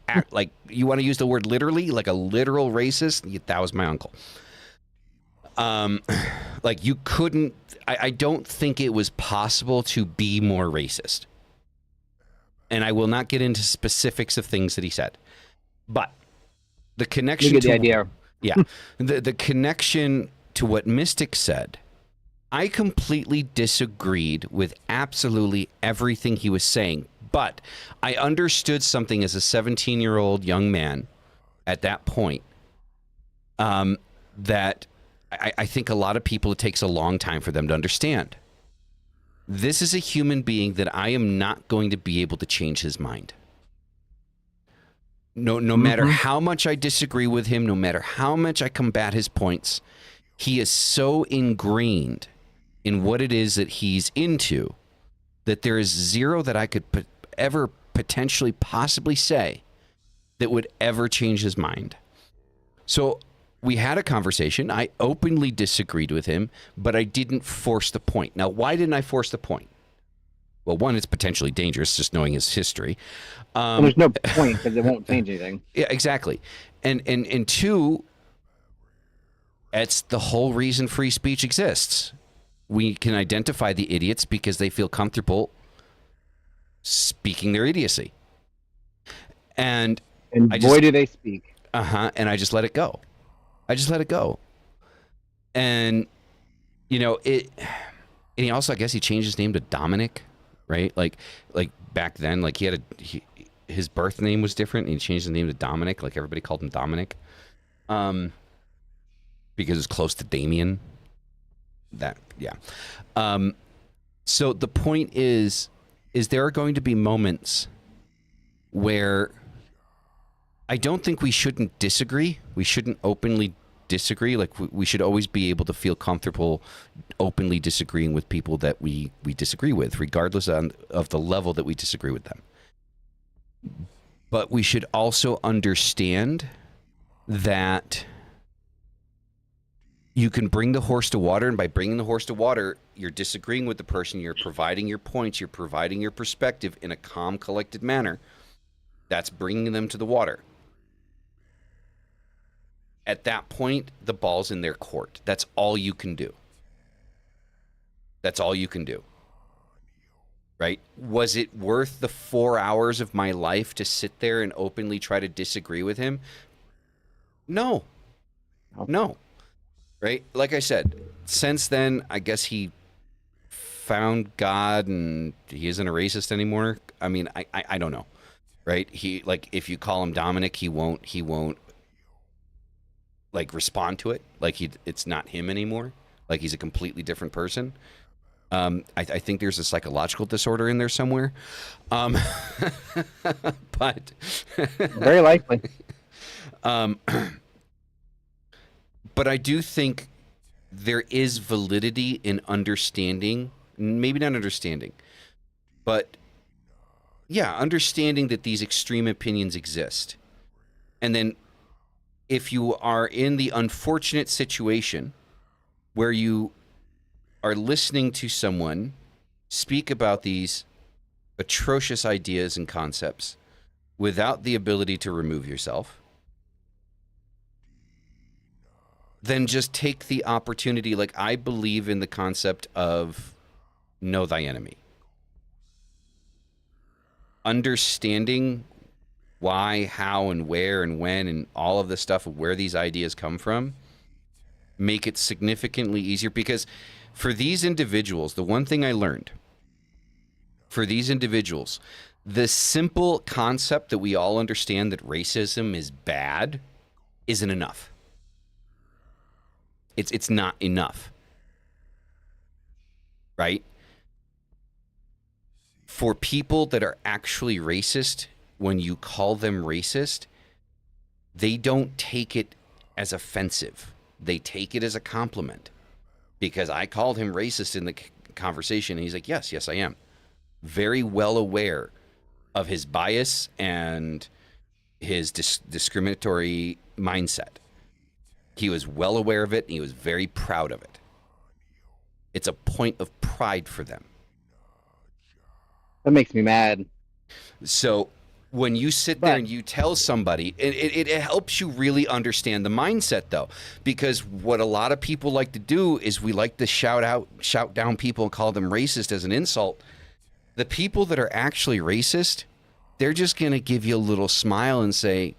you want to use the word literally, like a literal racist? That was my uncle. Like, you couldn't. I don't think it was possible to be more racist. And I will not get into specifics of things that he said, but the connection. You get the idea. Yeah, the connection to what Mystic said. I completely disagreed with absolutely everything he was saying, but I understood something as a 17-year-old young man at that point, that I think a lot of people, it takes a long time for them to understand. This is a human being that I am not going to be able to change his mind. No matter how much I disagree with him, no matter how much I combat his points, he is so ingrained in what it is that he's into that there is zero that I could ever potentially possibly say that would ever change his mind. So we had a conversation. I openly disagreed with him, but I didn't force the point. Now, why didn't I force the point? Well, one, it's potentially dangerous, just knowing his history. Well, there's no point because it won't change anything. Yeah, exactly. And two, it's the whole reason free speech exists. We can identify the idiots because they feel comfortable speaking their idiocy. And boy, do they speak. And I just let it go. And, you know, and he also, I guess he changed his name to Dominic, right? Like back then, like his birth name was different and he changed his name to Dominic. Like everybody called him Dominic. Because it's close to Damien. So the point is there are going to be moments where I don't think we shouldn't disagree. We shouldn't openly disagree. Like, we should always be able to feel comfortable openly disagreeing with people that we disagree with, regardless of the level that we disagree with them. But we should also understand that you can bring the horse to water, and by bringing the horse to water, you're disagreeing with the person, you're providing your points, you're providing your perspective in a calm, collected manner. That's bringing them to the water. at that point, the ball's in their court. That's all you can do. That's all you can do. Right? Was it worth the 4 hours of my life to sit there and openly try to disagree with him? No. No. Right? Like I said, since then, I guess he found God and he isn't a racist anymore. I mean, I don't know. Right? He, like, if you call him Dominic, he won't like respond to it. Like it's not him anymore. Like he's a completely different person. I think there's a psychological disorder in there somewhere. But very likely. But I do think there is validity in understanding, maybe not understanding, but yeah, understanding that these extreme opinions exist. And then if you are in the unfortunate situation where you are listening to someone speak about these atrocious ideas and concepts without the ability to remove yourself, then just take the opportunity. Like, I believe in the concept of know thy enemy. Understanding why, how, and where, and when, and all of the stuff of where these ideas come from make it significantly easier. Because for these individuals, the one thing I learned, for these individuals, the simple concept that we all understand that racism is bad isn't enough. It's not enough. Right? For people that are actually racist, when you call them racist, they don't take it as offensive. They take it as a compliment. Because I called him racist in the conversation, and he's like, yes, I am. Very well aware of his bias and his discriminatory mindset. He was well aware of it, and he was very proud of it. It's a point of pride for them. That makes me mad. So when you sit there and you tell somebody, it helps you really understand the mindset, though, because what a lot of people like to do is we like to shout down people and call them racist as an insult. The people that are actually racist, they're just going to give you a little smile and say,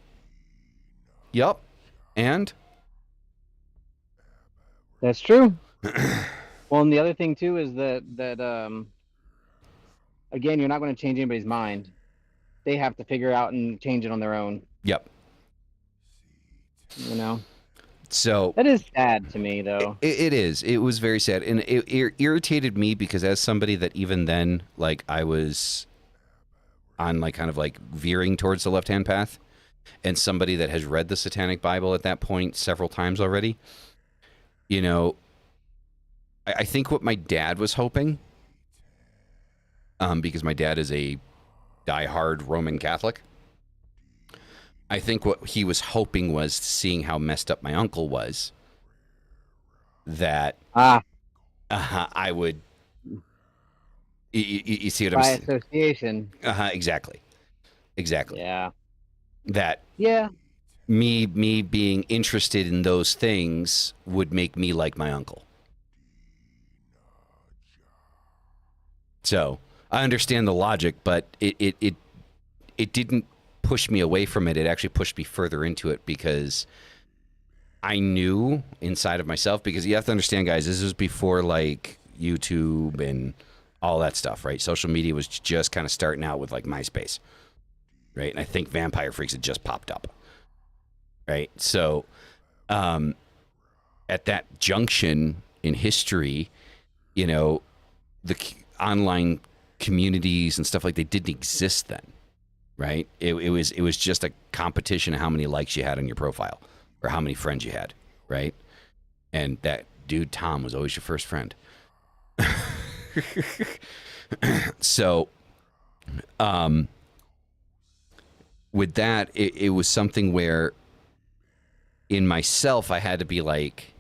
yup, and? That's true. Well, and the other thing, too, is that again, you're not going to change anybody's mind. They have to figure out and change it on their own. Yep. You know? So that is sad to me, though. It is. It was very sad. And it irritated me because as somebody that even then, like, I was on, like, kind of like veering towards the left-hand path, and somebody that has read the Satanic Bible at that point several times already, you know, I think what my dad was hoping, because my dad is a diehard Roman Catholic, I think what he was hoping was, seeing how messed up my uncle was, that I would, you see what I'm saying? By association. Exactly. Yeah. That yeah, me being interested in those things would make me like my uncle. So I understand the logic, but it didn't push me away from it. It actually pushed me further into it, because I knew inside of myself, because you have to understand, guys, this was before like YouTube and all that stuff, right? Social media was just kind of starting out with like MySpace, right? And I think Vampire Freaks had just popped up, right? So at that junction in history, you know, the online communities and stuff like they didn't exist then, right? It was just a competition of how many likes you had on your profile or how many friends you had, right? And that dude Tom was always your first friend. So with that, it was something where in myself I had to be like,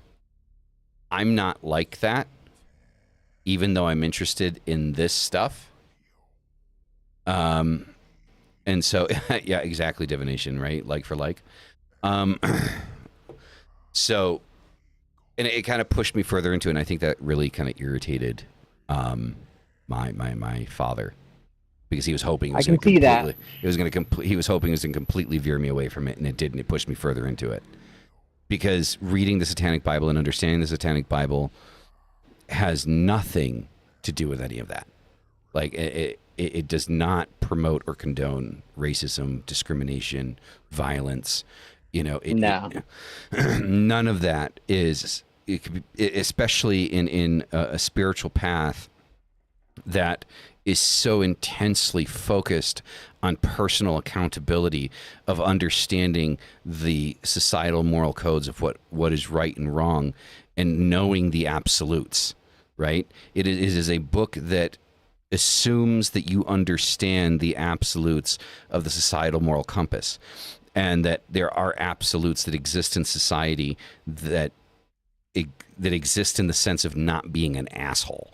I'm not like that, even though I'm interested in this stuff. And so, yeah, exactly, divination, right? Like for like. So, and it kind of pushed me further into it. And I think that really kind of irritated my father, because he was hoping I can see that. he was hoping it was going to completely veer me away from it, and it didn't. It pushed me further into it, because reading the Satanic Bible and understanding the Satanic Bible has nothing to do with any of that. Like, it does not promote or condone racism, discrimination, violence. You know, No. None of that is, it could be, especially in a spiritual path that is so intensely focused on personal accountability, of understanding the societal moral codes of what is right and wrong, and knowing the absolutes, right? It is a book that assumes that you understand the absolutes of the societal moral compass, and that there are absolutes that exist in society that exist in the sense of not being an asshole.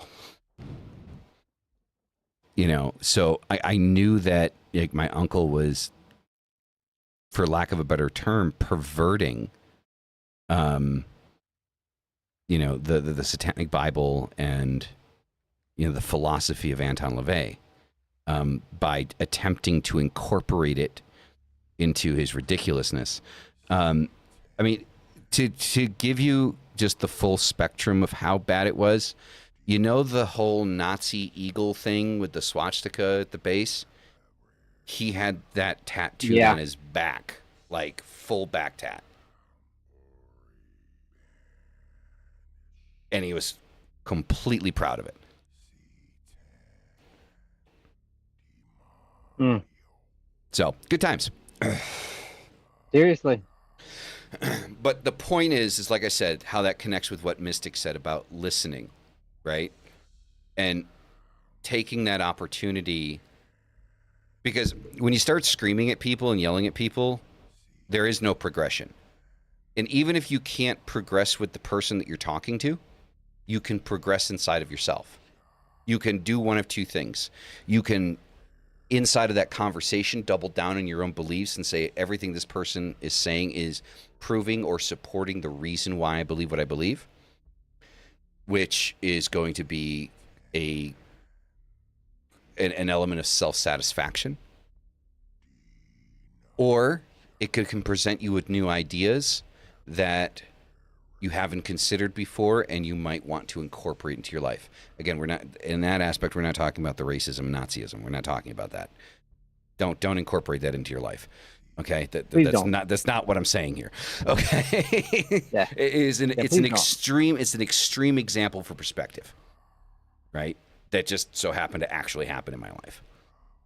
You know, so I knew that, like, my uncle was, for lack of a better term, perverting, you know, the Satanic Bible and, you know, the philosophy of Anton LaVey, by attempting to incorporate it into his ridiculousness. I mean, to give you just the full spectrum of how bad it was, you know, the whole Nazi eagle thing with the swastika at the base? He had that tattooed on his back, like full back tat. And he was completely proud of it. So, good times. Seriously. But the point is like I said, how that connects with what Mystic said about listening, right? And taking that opportunity, because when you start screaming at people and yelling at people, there is no progression. And even if you can't progress with the person that you're talking to, you can progress inside of yourself. You can do one of two things. You can, inside of that conversation, double down on your own beliefs and say everything this person is saying is proving or supporting the reason why I believe what I believe, which is going to be an element of self-satisfaction. Or it can present you with new ideas that you haven't considered before and you might want to incorporate into your life. Again, we're not, in that aspect, we're not talking about the racism, Nazism. We're not talking about that. Don't incorporate that into your life. Okay, that's not what I'm saying here. Okay, Yeah. It's an extreme example for perspective, right? That just so happened to actually happen in my life,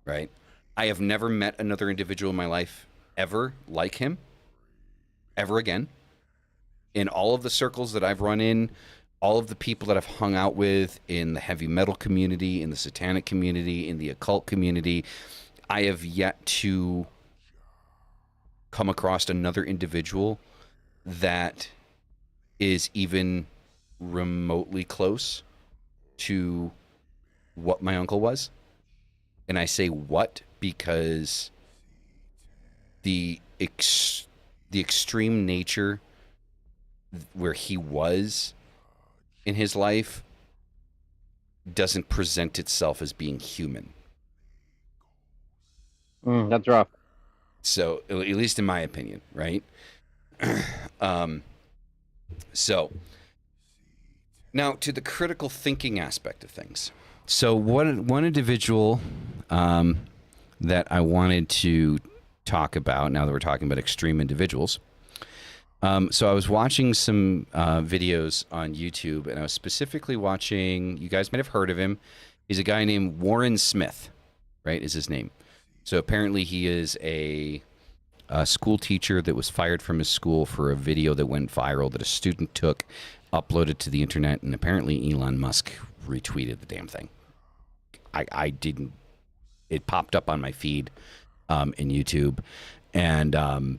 right? I have never met another individual in my life ever like him, ever again. In all of the circles that I've run in, all of the people that I've hung out with in the heavy metal community, in the satanic community, in the occult community, I have yet to come across another individual that is even remotely close to what my uncle was. And I say what because the extreme nature where he was in his life doesn't present itself as being human. That's rough. So, at least in my opinion, right? So, now to the critical thinking aspect of things. So, one individual that I wanted to talk about, now that we're talking about extreme individuals. So I was watching some videos on YouTube, and I was specifically watching, you guys might have heard of him. He's a guy named Warren Smith, right, is his name. So apparently he is a school teacher that was fired from his school for a video that went viral that a student took, uploaded to the internet, and apparently Elon Musk retweeted the damn thing. I didn't, it popped up on my feed in YouTube, and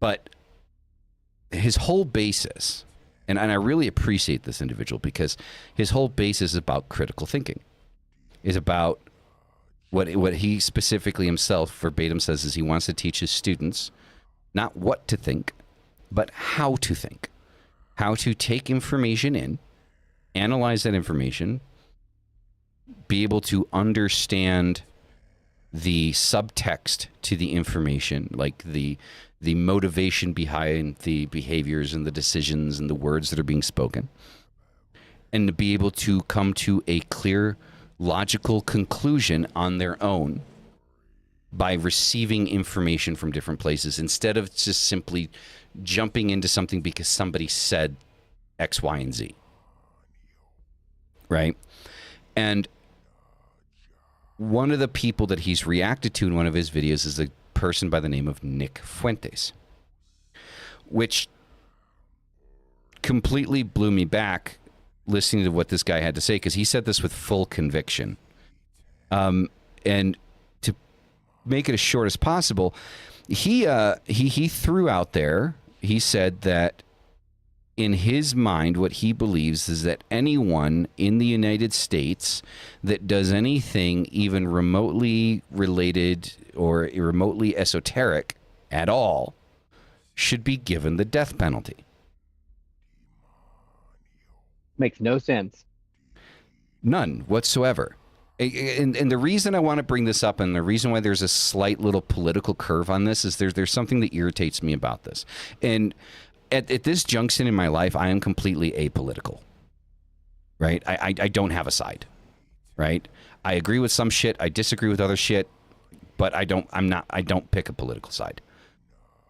but his whole basis, and I really appreciate this individual because his whole basis is about critical thinking, is about what he specifically himself verbatim says is he wants to teach his students not what to think, but how to think, how to take information in, analyze that information, be able to understand the subtext to the information, like the motivation behind the behaviors and the decisions and the words that are being spoken, and to be able to come to a clear, logical conclusion on their own by receiving information from different places instead of just simply jumping into something because somebody said X, Y, and Z. Right? And one of the people that he's reacted to in one of his videos is a person by the name of Nick Fuentes, which completely blew me back listening to what this guy had to say, because he said this with full conviction. And to make it as short as possible, he threw out there, he said that in his mind, what he believes is that anyone in the United States that does anything even remotely related or remotely esoteric at all should be given the death penalty. Makes no sense. None whatsoever. And the reason I want to bring this up, and the reason why there's a slight little political curve on this, is there's something that irritates me about this. And at this junction in my life, I am completely apolitical, right? I don't have a side, right? I agree with some shit. I disagree with other shit, but I don't pick a political side.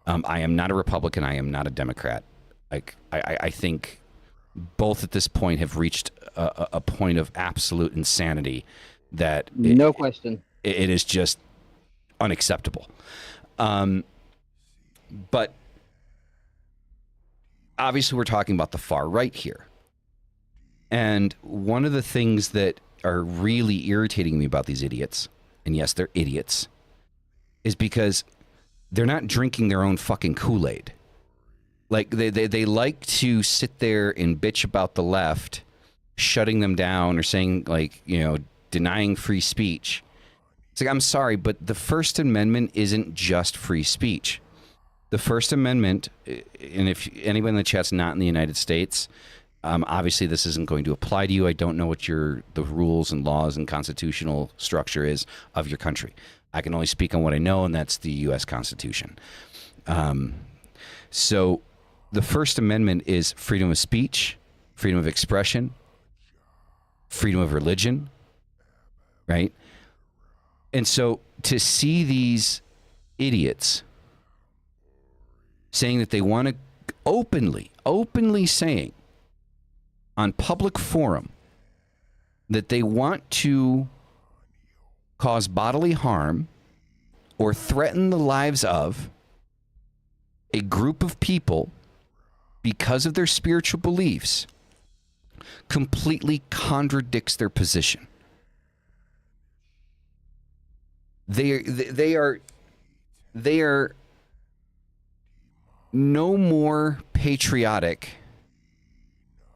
I am not a Republican. I am not a Democrat. Like, I think both at this point have reached a point of absolute insanity that no question. It is just unacceptable. But obviously we're talking about the far right here. And one of the things that are really irritating me about these idiots, and yes, they're idiots, is because they're not drinking their own fucking Kool-Aid. Like, they like to sit there and bitch about the left shutting them down or saying, like, you know, denying free speech. It's like, I'm sorry, but the First Amendment isn't just free speech. The First Amendment, and if anybody in the chat's not in the United States, obviously this isn't going to apply to you. I don't know what the rules and laws and constitutional structure is of your country. I can only speak on what I know, and that's the U.S. Constitution. So the First Amendment is freedom of speech, freedom of expression, freedom of religion, right? And so to see these idiots saying that they want to openly saying on public forum that they want to cause bodily harm or threaten the lives of a group of people because of their spiritual beliefs completely contradicts their position. They are no more patriotic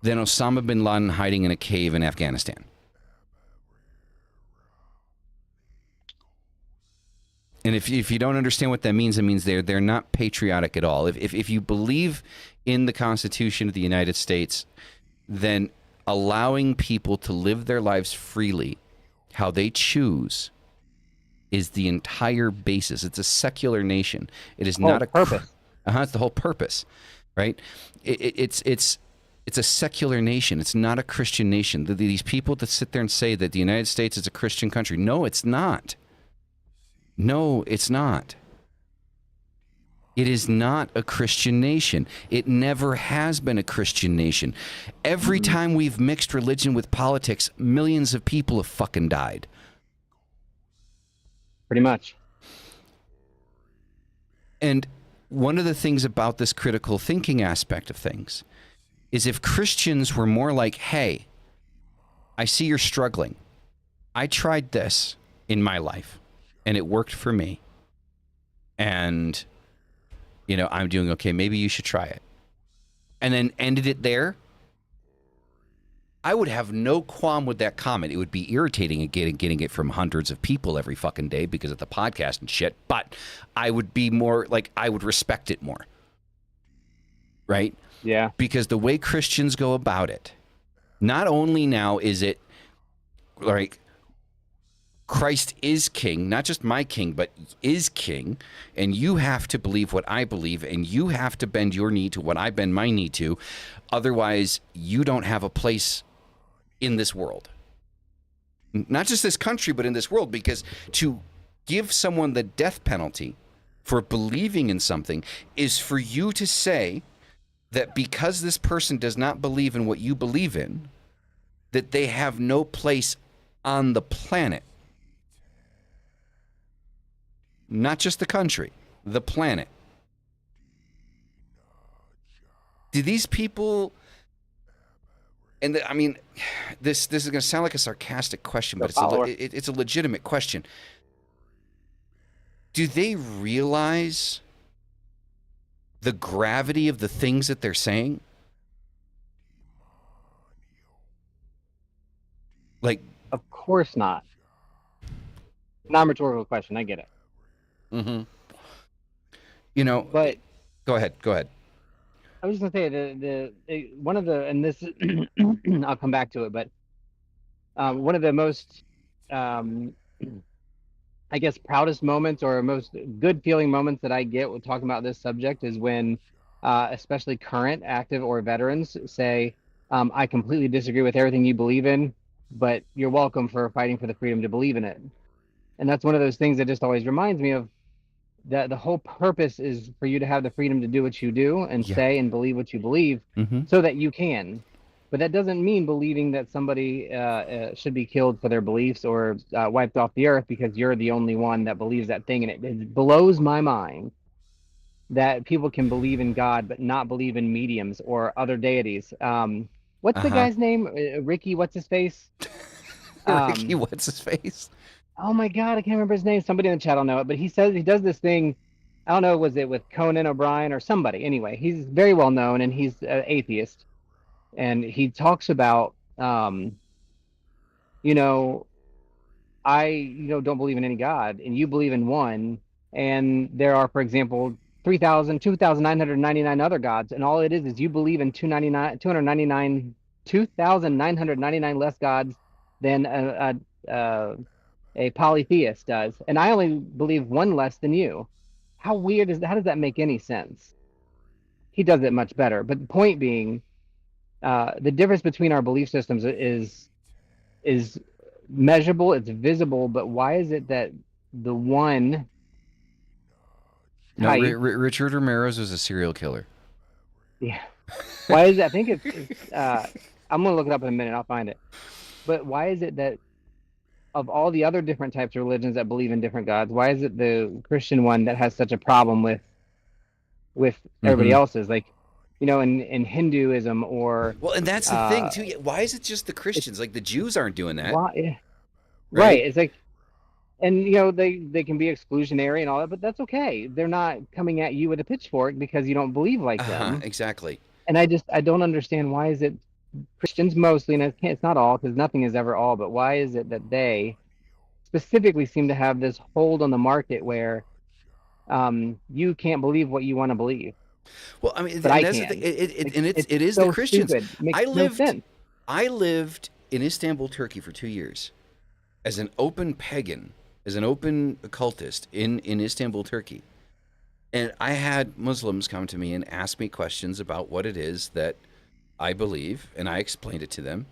than Osama bin Laden hiding in a cave in Afghanistan. And if you don't understand what that means, it means they're not patriotic at all. If you believe in the Constitution of the United States, then allowing people to live their lives freely, how they choose, is the entire basis. It's a secular nation. It is not a purpose. It's the whole purpose, right? It's a secular nation. It's not a Christian nation. These people that sit there and say that the United States is a Christian country. No, it's not. No, it's not. It is not a Christian nation. It never has been a Christian nation. Every time we've mixed religion with politics, millions of people have fucking died. Pretty much. And one of the things about this critical thinking aspect of things is if Christians were more like, hey, I see you're struggling. I tried this in my life, and it worked for me. And, you know, I'm doing okay. Maybe you should try it. And then ended it there. I would have no qualm with that comment. It would be irritating getting it from hundreds of people every fucking day because of the podcast and shit. But I would be more like, I would respect it more. right? Yeah. Because the way Christians go about it, not only now is it like Christ is king, not just my king, but is king, and you have to believe what I believe, and you have to bend your knee to what I bend my knee to. Otherwise, you don't have a place in this world. Not just this country, but in this world, because to give someone the death penalty for believing in something is for you to say that because this person does not believe in what you believe in, that they have no place on the planet. Not just the country, the planet. Do these people, and I mean, this is going to sound like a sarcastic question, but it's a legitimate question. Do they realize the gravity of the things that they're saying? Like, Of course not. Non-rhetorical question. I get it. mm-hmm. But go ahead. I was just gonna say one of the, and this I'll come back to it, but one of the most I guess proudest moments or most good feeling moments that I get with talking about this subject is when especially current active or veterans say, I completely disagree with everything you believe in, but you're welcome for fighting for the freedom to believe in it. And that's one of those things that just always reminds me of that the whole purpose is for you to have the freedom to do what you do and say and believe what you believe, so that you can. But that doesn't mean believing that somebody should be killed for their beliefs or wiped off the earth because you're the only one that believes that thing. And it blows my mind that people can believe in God but not believe in mediums or other deities. What's the guy's name? Ricky, what's his face? Ricky, what's his face? Oh my God, I can't remember his name. Somebody in the chat will know it, but he says he does this thing. I don't know, was it with Conan O'Brien or somebody? Anyway, he's very well known and he's an atheist. And he talks about, you know, I don't believe in any God, and you believe in one, and there are, for example, 2,999 other gods, and all it is you believe in 2,999 less gods than a polytheist does, and I only believe one less than you. How weird is that? How does that make any sense? He does it much better. But the point being, the difference between our belief systems is measurable, it's visible, but why is it that the one type... No, Richard Ramirez was a serial killer. Yeah. Why is it? I think it's I'm gonna look it up in a minute, I'll find it. But why is it that of all the other different types of religions that believe in different gods, why is it the Christian one that has such a problem with everybody else's? Like, in Hinduism or... Well, and that's the thing, too. Why is it just the Christians? Like, the Jews aren't doing that. Why? Right. It's like, and, they can be exclusionary and all that, but that's okay. They're not coming at you with a pitchfork because you don't believe like them. Exactly. And I don't understand, why is it Christians mostly, and it's not all, because nothing is ever all, but why is it that they specifically seem to have this hold on the market where you can't believe what you want to believe? Well, I mean, but I that's can. The thing. It is so the Christians. Stupid. It makes no sense. I lived in Istanbul, Turkey for 2 years as an open pagan, as an open occultist in Istanbul, Turkey. And I had Muslims come to me and ask me questions about what it is that I believe, and I explained it to them.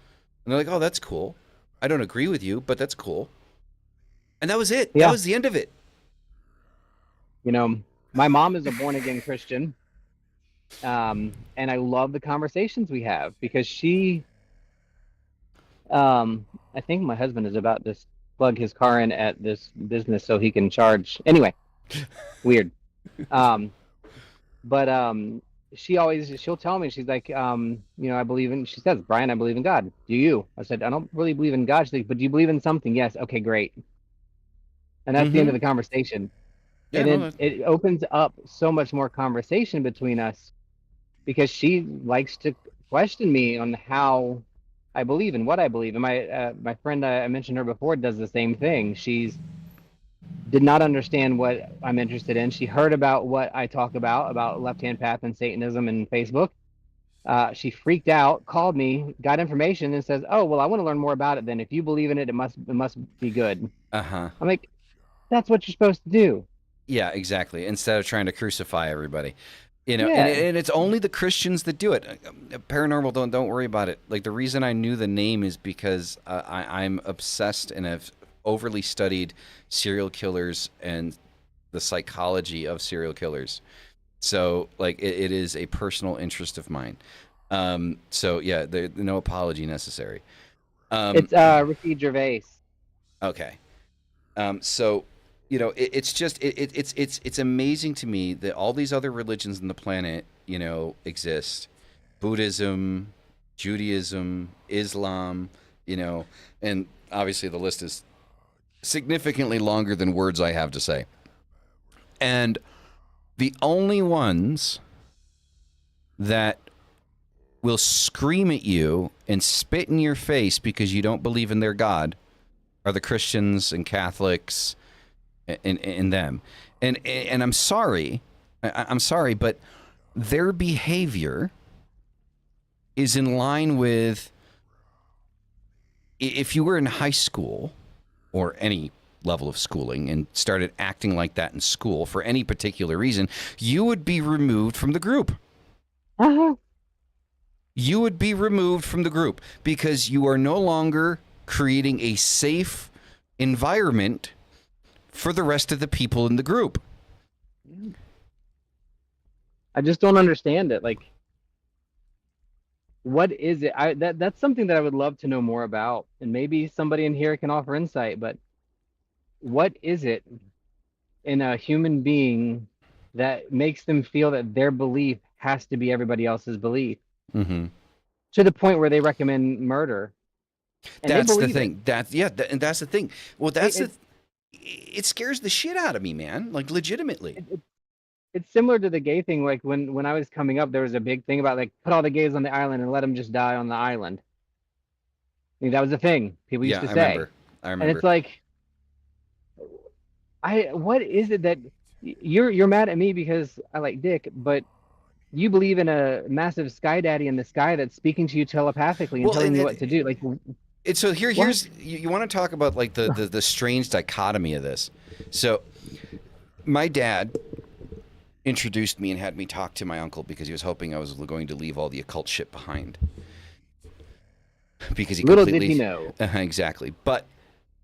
And they're like, oh, that's cool. I don't agree with you, but that's cool. And that was it. Yeah. That was the end of it. My mom is a born-again Christian. And I love the conversations we have because she, I think my husband is about to plug his car in at this business so he can charge. Anyway, weird. But she'll tell me, she's like, I believe in, she says, Brian, I believe in God. Do you? I said, I don't really believe in God. She's like, but do you believe in something? Yes. Okay, great. And that's the end of the conversation. Yeah, and it opens up so much more conversation between us because she likes to question me on how I believe and what I believe. And my friend, I mentioned her before, does the same thing. She's did not understand what I'm interested in. She heard about what I talk about left-hand path and Satanism and Facebook. She freaked out, called me, got information, and says, "Oh, well, I want to learn more about it. Then, if you believe in it, it must be good." Uh-huh. I'm like, "That's what you're supposed to do." Yeah, exactly. Instead of trying to crucify everybody, you know, Yeah. and it's only the Christians that do it. Paranormal, don't worry about it. Like, the reason I knew the name is because I'm obsessed and have overly studied serial killers and the psychology of serial killers. So, like, it is a personal interest of mine. So yeah, no apology necessary. It's Ricky Gervais. Okay. So, you know, it's amazing to me that all these other religions on the planet, you know, exist. Buddhism, Judaism, Islam, you know, and obviously the list is significantly longer than words I have to say. And the only ones that will scream at you and spit in your face because you don't believe in their God are the Christians and Catholics and them. And I'm sorry, I'm sorry, but their behavior is in line with, if you were in high school or any level of schooling and started acting like that in school for any particular reason, you would be removed from the group. Uh-huh. You would be removed from the group because you are no longer creating a safe environment for the rest of the people in the group. I just don't understand it. Like, what is it? That's something that I would love to know more about, and maybe somebody in here can offer insight. But what is it in a human being that makes them feel that their belief has to be everybody else's belief, Mm-hmm. to the point where they recommend murder? And That's the believe thing. And that's the thing. Well, it. it scares the shit out of me, man. Like, legitimately. It's similar to the gay thing. Like when I was coming up, there was a big thing about like put all the gays on the island and let them just die on the island. I mean, that was a thing people used to say. I remember. And it's like, what is it that you're mad at me because I like dick, but you believe in a massive sky daddy in the sky that's speaking to you telepathically and telling you what to do? Like, so here's you want to talk about like the strange dichotomy of this. So my dad introduced me and had me talk to my uncle because he was hoping I was going to leave all the occult shit behind. Because he little did he know. Exactly. But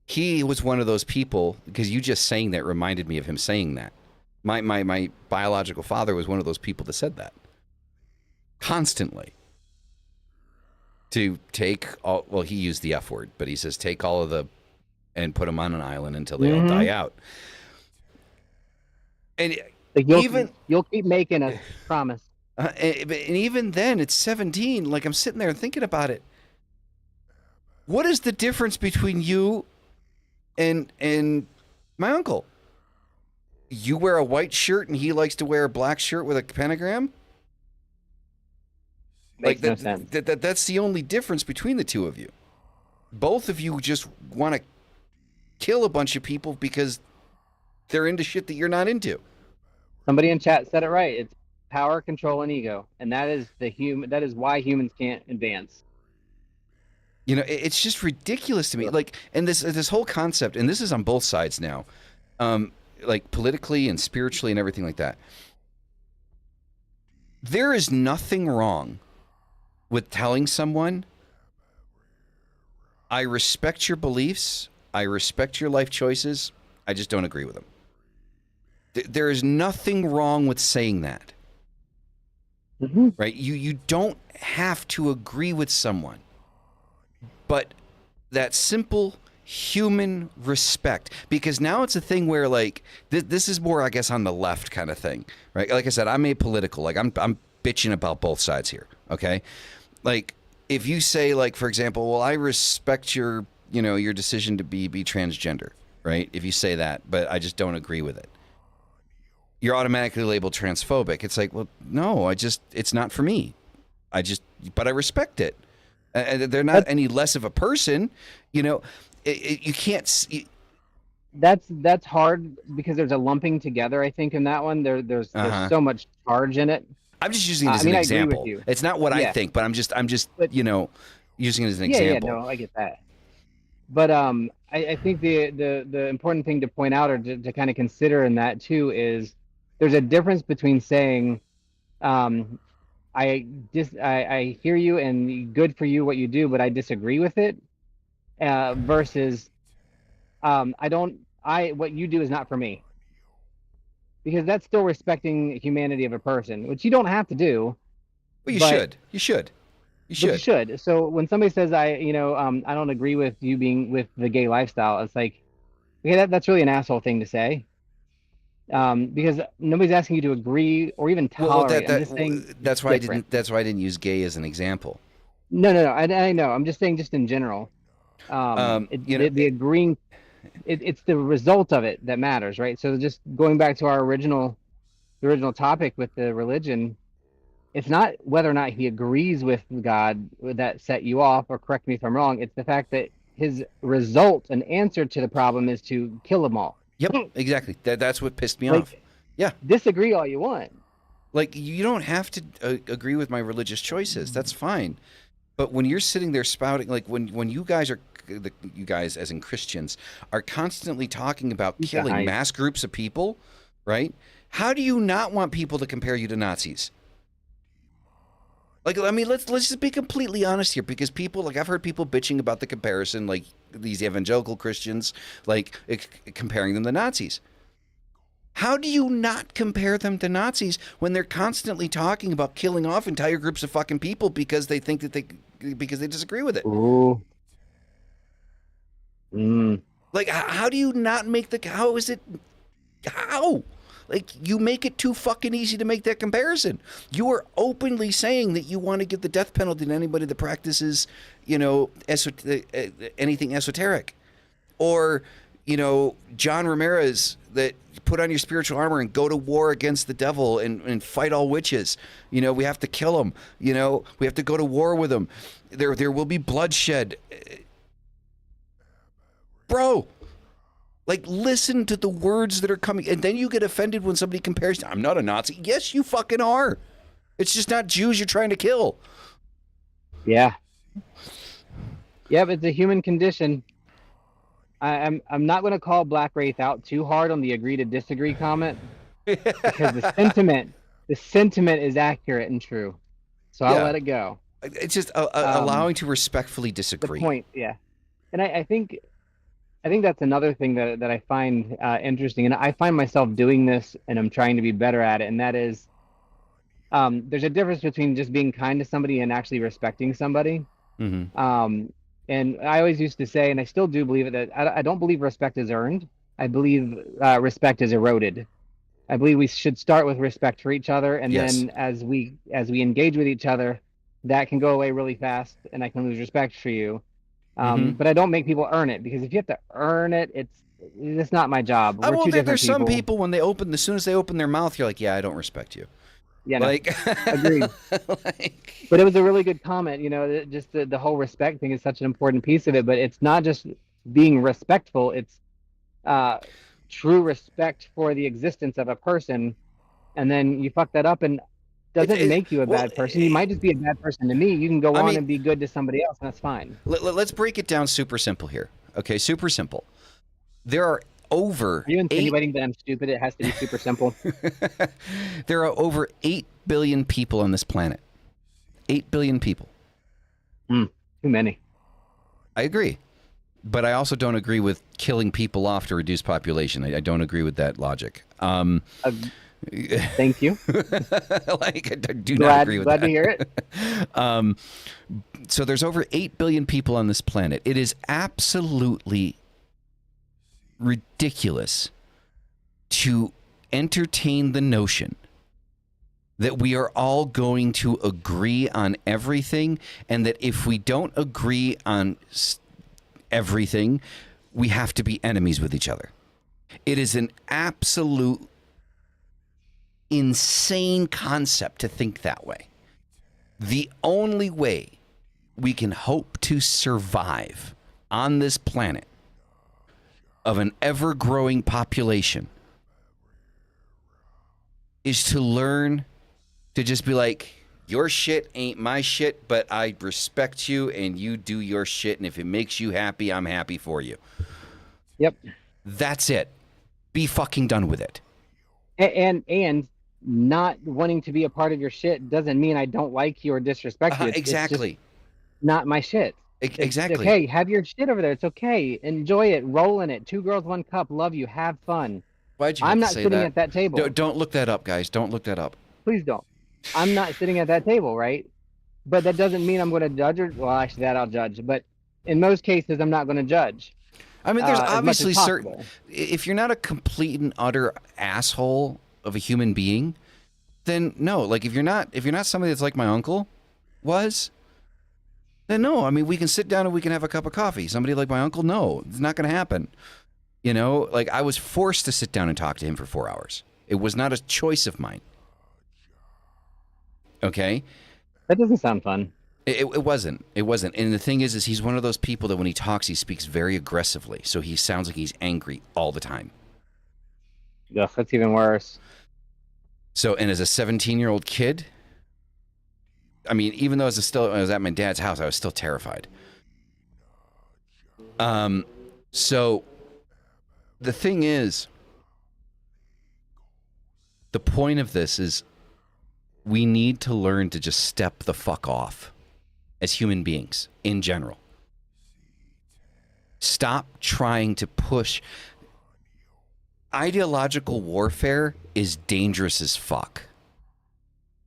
he was one of those people, because you just saying that reminded me of him saying that. My biological father was one of those people that said that constantly. To take all, well, he used the F word, but he says take all of the and put them on an island until they all die out. And like you'll keep making a promise. And even then, it's 17. Like, I'm sitting there thinking about it. What is the difference between you and my uncle? You wear a white shirt and he likes to wear a black shirt with a pentagram? Makes no sense. That's the only difference between the two of you. Both of you just want to kill a bunch of people because they're into shit that you're not into. Somebody in chat said it right. It's power, control, and ego, and that is that is why humans can't advance. You know, it's just ridiculous to me. Like, and this whole concept, and this is on both sides now, like politically and spiritually and everything like that. There is nothing wrong with telling someone, I respect your beliefs, I respect your life choices, I just don't agree with them. There is nothing wrong with saying that. Mm-hmm. Right? You don't have to agree with someone. But that simple human respect, because now it's a thing where, like, this is more, I guess, on the left kind of thing, right? Like I said, I'm apolitical. Like, I'm bitching about both sides here, okay? Like, if you say, like, for example, well, I respect your decision to be transgender, right? If you say that, but I just don't agree with it, you're automatically labeled transphobic. It's like, well, no, it's not for me. But I respect it. They're not any less of a person, you know. You can't. that's hard because there's a lumping together. I think in that one there's Uh-huh. so much charge in it. I'm just using it as I an mean, I agree with example. you. It's not what I Yeah, think, but I'm just but using it as an yeah, example. no, I get that. But I think the important thing to point out or to kind of consider in that too is there's a difference between saying, um, I hear you and good for you what you do, but I disagree with it, versus I don't I what you do is not for me, because that's still respecting humanity of a person, which you don't have to do, Well, you but should. You should. You but you should. should. So when somebody says I don't agree with you being with the gay lifestyle, it's like, okay, that's really an asshole thing to say. Because nobody's asking you to agree or even Well, tolerate. I'm just saying it's that's why I different. didn't that's why I didn't use gay as an example. No. I know. I'm just saying, just in general. The agreeing, it's the result of it that matters, right? So just going back to the original topic with the religion, it's not whether or not he agrees with God that set you off, or correct me if I'm wrong. It's the fact that his result and answer to the problem is to kill them all. Yep, exactly. That's what pissed me off. Like, Yeah, disagree all you want. like you don't have to agree with my religious choices. That's fine. But when you're sitting there spouting, like when you guys are, you guys as in Christians, are constantly talking about killing Guys. mass groups of people, right? How do you not want people to compare you to Nazis? Like, I mean, let's just be completely honest here, because people, like, I've heard people bitching about the comparison, like these evangelical Christians, like comparing them to Nazis. How do you not compare them to Nazis when they're constantly talking about killing off entire groups of fucking people because they think that because they disagree with it? Ooh. Mm. Like, how do you not make how is it, how? Like, you make it too fucking easy to make that comparison. You are openly saying that you want to give the death penalty to anybody that practices, anything esoteric. Or, John Ramirez, that put on your spiritual armor and go to war against the devil and fight all witches. We have to kill them. We have to go to war with them. There will be bloodshed. Bro, like, listen to the words that are coming, and then you get offended when somebody compares. I'm not a Nazi. Yes, you fucking are. It's just not Jews you're trying to kill. Yeah. Yeah, but it's a human condition. I'm not going to call Black Wraith out too hard on the agree to disagree comment, because the sentiment is accurate and true. So I'll let it go. It's just allowing to respectfully disagree. The point, yeah. And I think that's another thing that I find interesting, and I find myself doing this, and I'm trying to be better at it. And that is, there's a difference between just being kind to somebody and actually respecting somebody. Mm-hmm. And I always used to say, and I still do believe it, that I don't believe respect is earned. I believe respect is eroded. I believe we should start with respect for each other, and then as we engage with each other, that can go away really fast, and I can lose respect for you. But I don't make people earn it, because if you have to earn it, it's not my job. We're two different there's people. some people, as soon as they open their mouth, you're like, yeah, I don't respect you. Yeah, like, agreed. But it was a really good comment. Just the whole respect thing is such an important piece of it. But it's not just being respectful; it's true respect for the existence of a person. And then you fuck that up, and doesn't make you a bad person. You might just be a bad person to me. You can go on and be good to somebody else, and that's fine. Let's break it down super simple here. Okay, super simple. There are over. Are you insinuating that I'm stupid? It has to be super simple. There are over 8 billion people on this planet. 8 billion people. Too many. I agree. But I also don't agree with killing people off to reduce population. I don't agree with that logic. Thank you. Like, I do not agree with that. Glad to hear it. So there's over 8 billion people on this planet. It is absolutely ridiculous to entertain the notion that we are all going to agree on everything, and that if we don't agree on everything, we have to be enemies with each other. It is an absolute insane concept to think that way. The only way we can hope to survive on this planet of an ever-growing population is to learn to just be like, your shit ain't my shit, but I respect you and you do your shit, and if it makes you happy, I'm happy for you. Yep. That's it. Be fucking done with it. And not wanting to be a part of your shit doesn't mean I don't like you or disrespect you. Exactly. It's just not my shit. Exactly. It's okay, have your shit over there. It's okay. Enjoy it. Roll in it. 2 girls, 1 cup. Love you. Have fun. Why'd you I'm have not to say sitting that? at that table. Don't look that up, guys. Don't look that up. Please don't. I'm not sitting at that table, right? But that doesn't mean I'm going to judge her. Well, actually, that I'll judge. But in most cases, I'm not going to judge. I mean, there's as much obviously as certain. possible. If you're not a complete and utter asshole of a human being, then no. Like if you're not somebody that's like my uncle was, then no. I mean, we can sit down and we can have a cup of coffee. Somebody like my uncle, no, it's not going to happen. You know, like I was forced to sit down and talk to him for 4 hours. It was not a choice of mine. Okay? That doesn't sound fun. It wasn't. It wasn't. And the thing is he's one of those people that when he talks, he speaks very aggressively. So he sounds like he's angry all the time. Ugh, that's even worse. So, and as a 17-year-old kid, I mean, even though I was at my dad's house, I was still terrified. So the thing is, the point of this is we need to learn to just step the fuck off as human beings in general. Stop trying to push. Ideological warfare is dangerous as fuck.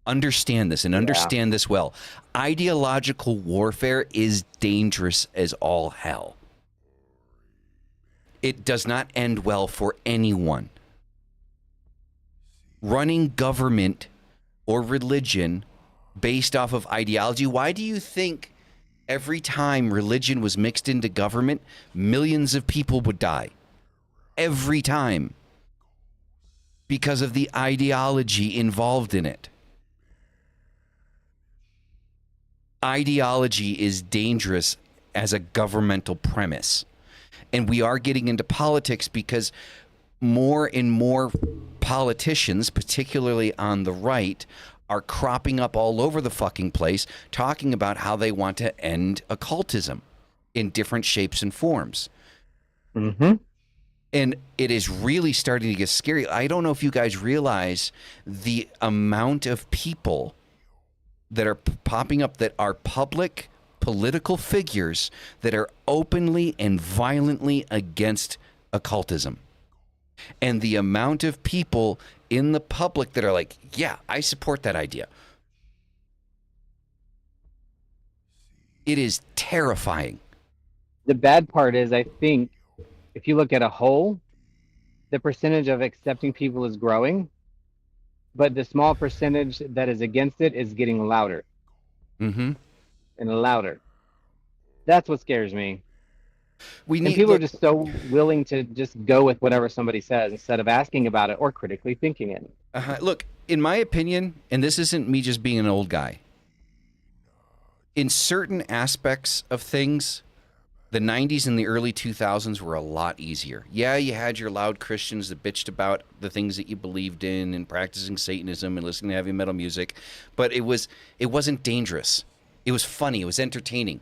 Understand this and understand this well. Ideological warfare is dangerous as all hell. It does not end well for anyone. Running government or religion based off of ideology. Why do you think every time religion was mixed into government, millions of people would die? Every time. Because of the ideology involved in it. Ideology is dangerous as a governmental premise. And we are getting into politics because more and more politicians, particularly on the right, are cropping up all over the fucking place talking about how they want to end occultism in different shapes and forms. Mm-hmm. And it is really starting to get scary. I don't know if you guys realize the amount of people that are popping up that are public political figures that are openly and violently against occultism. And the amount of people in the public that are like, yeah, I support that idea. It is terrifying. The bad part is, I think, if you look at a whole, the percentage of accepting people is growing, but the small percentage that is against it is getting louder. Mm-hmm. And louder. That's what scares me. And people are just so willing to just go with whatever somebody says instead of asking about it or critically thinking it. Look, in my opinion, and this isn't me just being an old guy, in certain aspects of things, the 90s and the early 2000s were a lot easier. Yeah, you had your loud Christians that bitched about the things that you believed in and practicing Satanism and listening to heavy metal music, but it wasn't dangerous. It was funny. It was entertaining.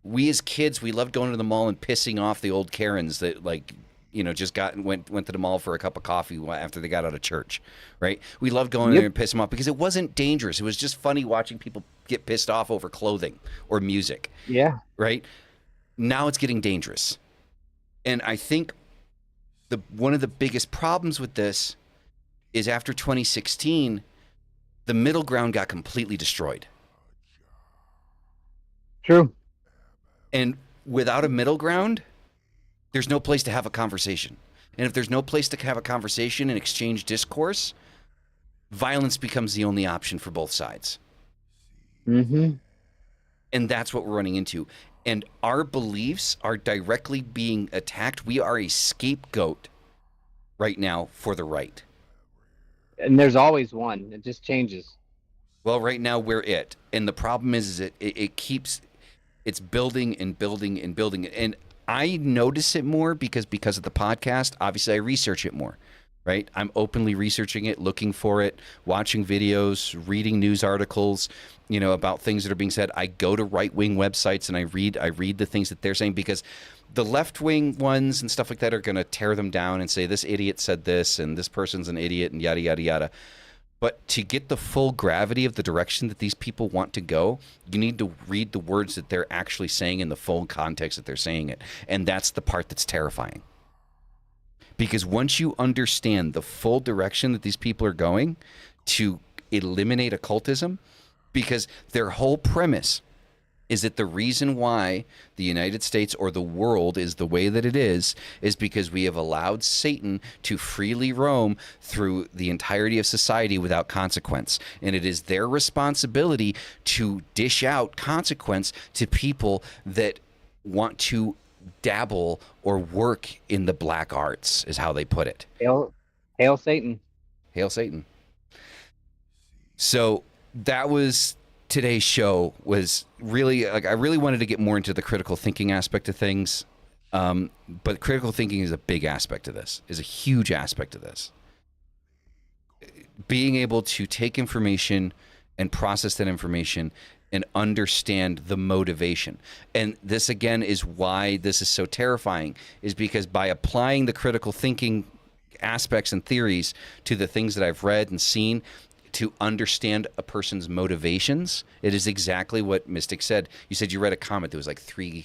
We as kids, we loved going to the mall and pissing off the old Karens that, like, you know, just went to the mall for a cup of coffee after they got out of church, right? We loved going there and piss them off because it wasn't dangerous. It was just funny watching people get pissed off over clothing or music. Yeah. Right? Now it's getting dangerous. And I think one of the biggest problems with this is after 2016, the middle ground got completely destroyed. True. And without a middle ground, there's no place to have a conversation. And if there's no place to have a conversation and exchange discourse, violence becomes the only option for both sides. Mm-hmm. And that's what we're running into. And our beliefs are directly being attacked. We are a scapegoat right now for the right. And there's always one. It just changes. Well, right now we're it. And the problem is it keeps... It's building and building and building. And I notice it more because of the podcast. Obviously, I research it more, right? I'm openly researching it, looking for it, watching videos, reading news articles, about things that are being said. I go to right-wing websites and I read the things that they're saying, because the left-wing ones and stuff like that are going to tear them down and say this idiot said this and this person's an idiot and yada yada yada. But to get the full gravity of the direction that these people want to go, you need to read the words that they're actually saying in the full context that they're saying it. And that's the part that's terrifying. Because once you understand the full direction that these people are going to eliminate occultism, because their whole premise is that the reason why the United States or the world is the way that it is because we have allowed Satan to freely roam through the entirety of society without consequence. And it is their responsibility to dish out consequence to people that want to dabble or work in the black arts, is how they put it. Hail Satan. Hail Satan. So that was today's show. Was really, I really wanted to get more into the critical thinking aspect of things. But critical thinking is a big aspect of this, is a huge aspect of this. Being able to take information and process that information and understand the motivation. And this, again, is why this is so terrifying, is because by applying the critical thinking aspects and theories to the things that I've read and seen, to understand a person's motivations, it is exactly what Mystic said. You said you read a comment that was like three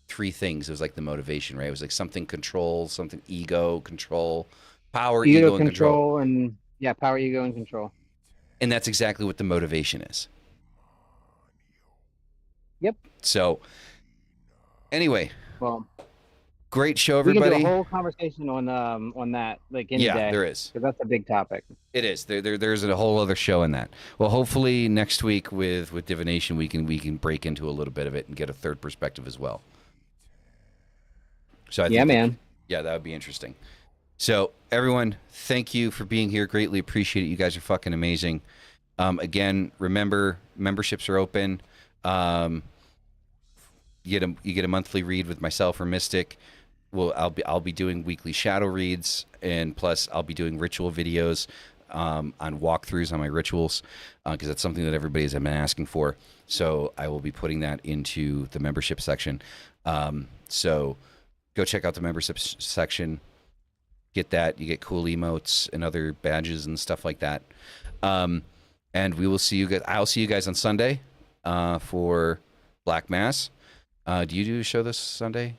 things. It was like the motivation, right? It was like something control, something ego, control, power, ego and control. And power, ego, and control. And that's exactly what the motivation is. Yep. So, anyway, well, great show, everybody. We can do a whole conversation on that, like any day. Yeah, there is. Because that's a big topic. It is. There's a whole other show in that. Well, hopefully next week with divination, we can break into a little bit of it and get a third perspective as well. So I think man. Yeah, that would be interesting. So everyone, thank you for being here. Greatly appreciate it. You guys are fucking amazing. Again, remember, memberships are open. You get a monthly read with myself or Mystic. I'll be doing weekly shadow reads, and plus I'll be doing ritual videos on walkthroughs on my rituals, because that's something that everybody has been asking for. So I will be putting that into the membership section. So go check out the membership section. Get that. You get cool emotes and other badges and stuff like that. And we will see you guys. I'll see you guys on Sunday for Black Mass. Do you do a show this Sunday?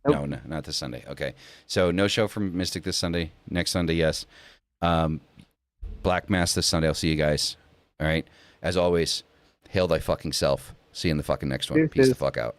Nope. No, not this Sunday. Okay. So no show from Mystic this Sunday. Next Sunday, yes. Black Mass this Sunday. I'll see you guys. All right. As always, hail thy fucking self. See you in the fucking next one. Peace the fuck out.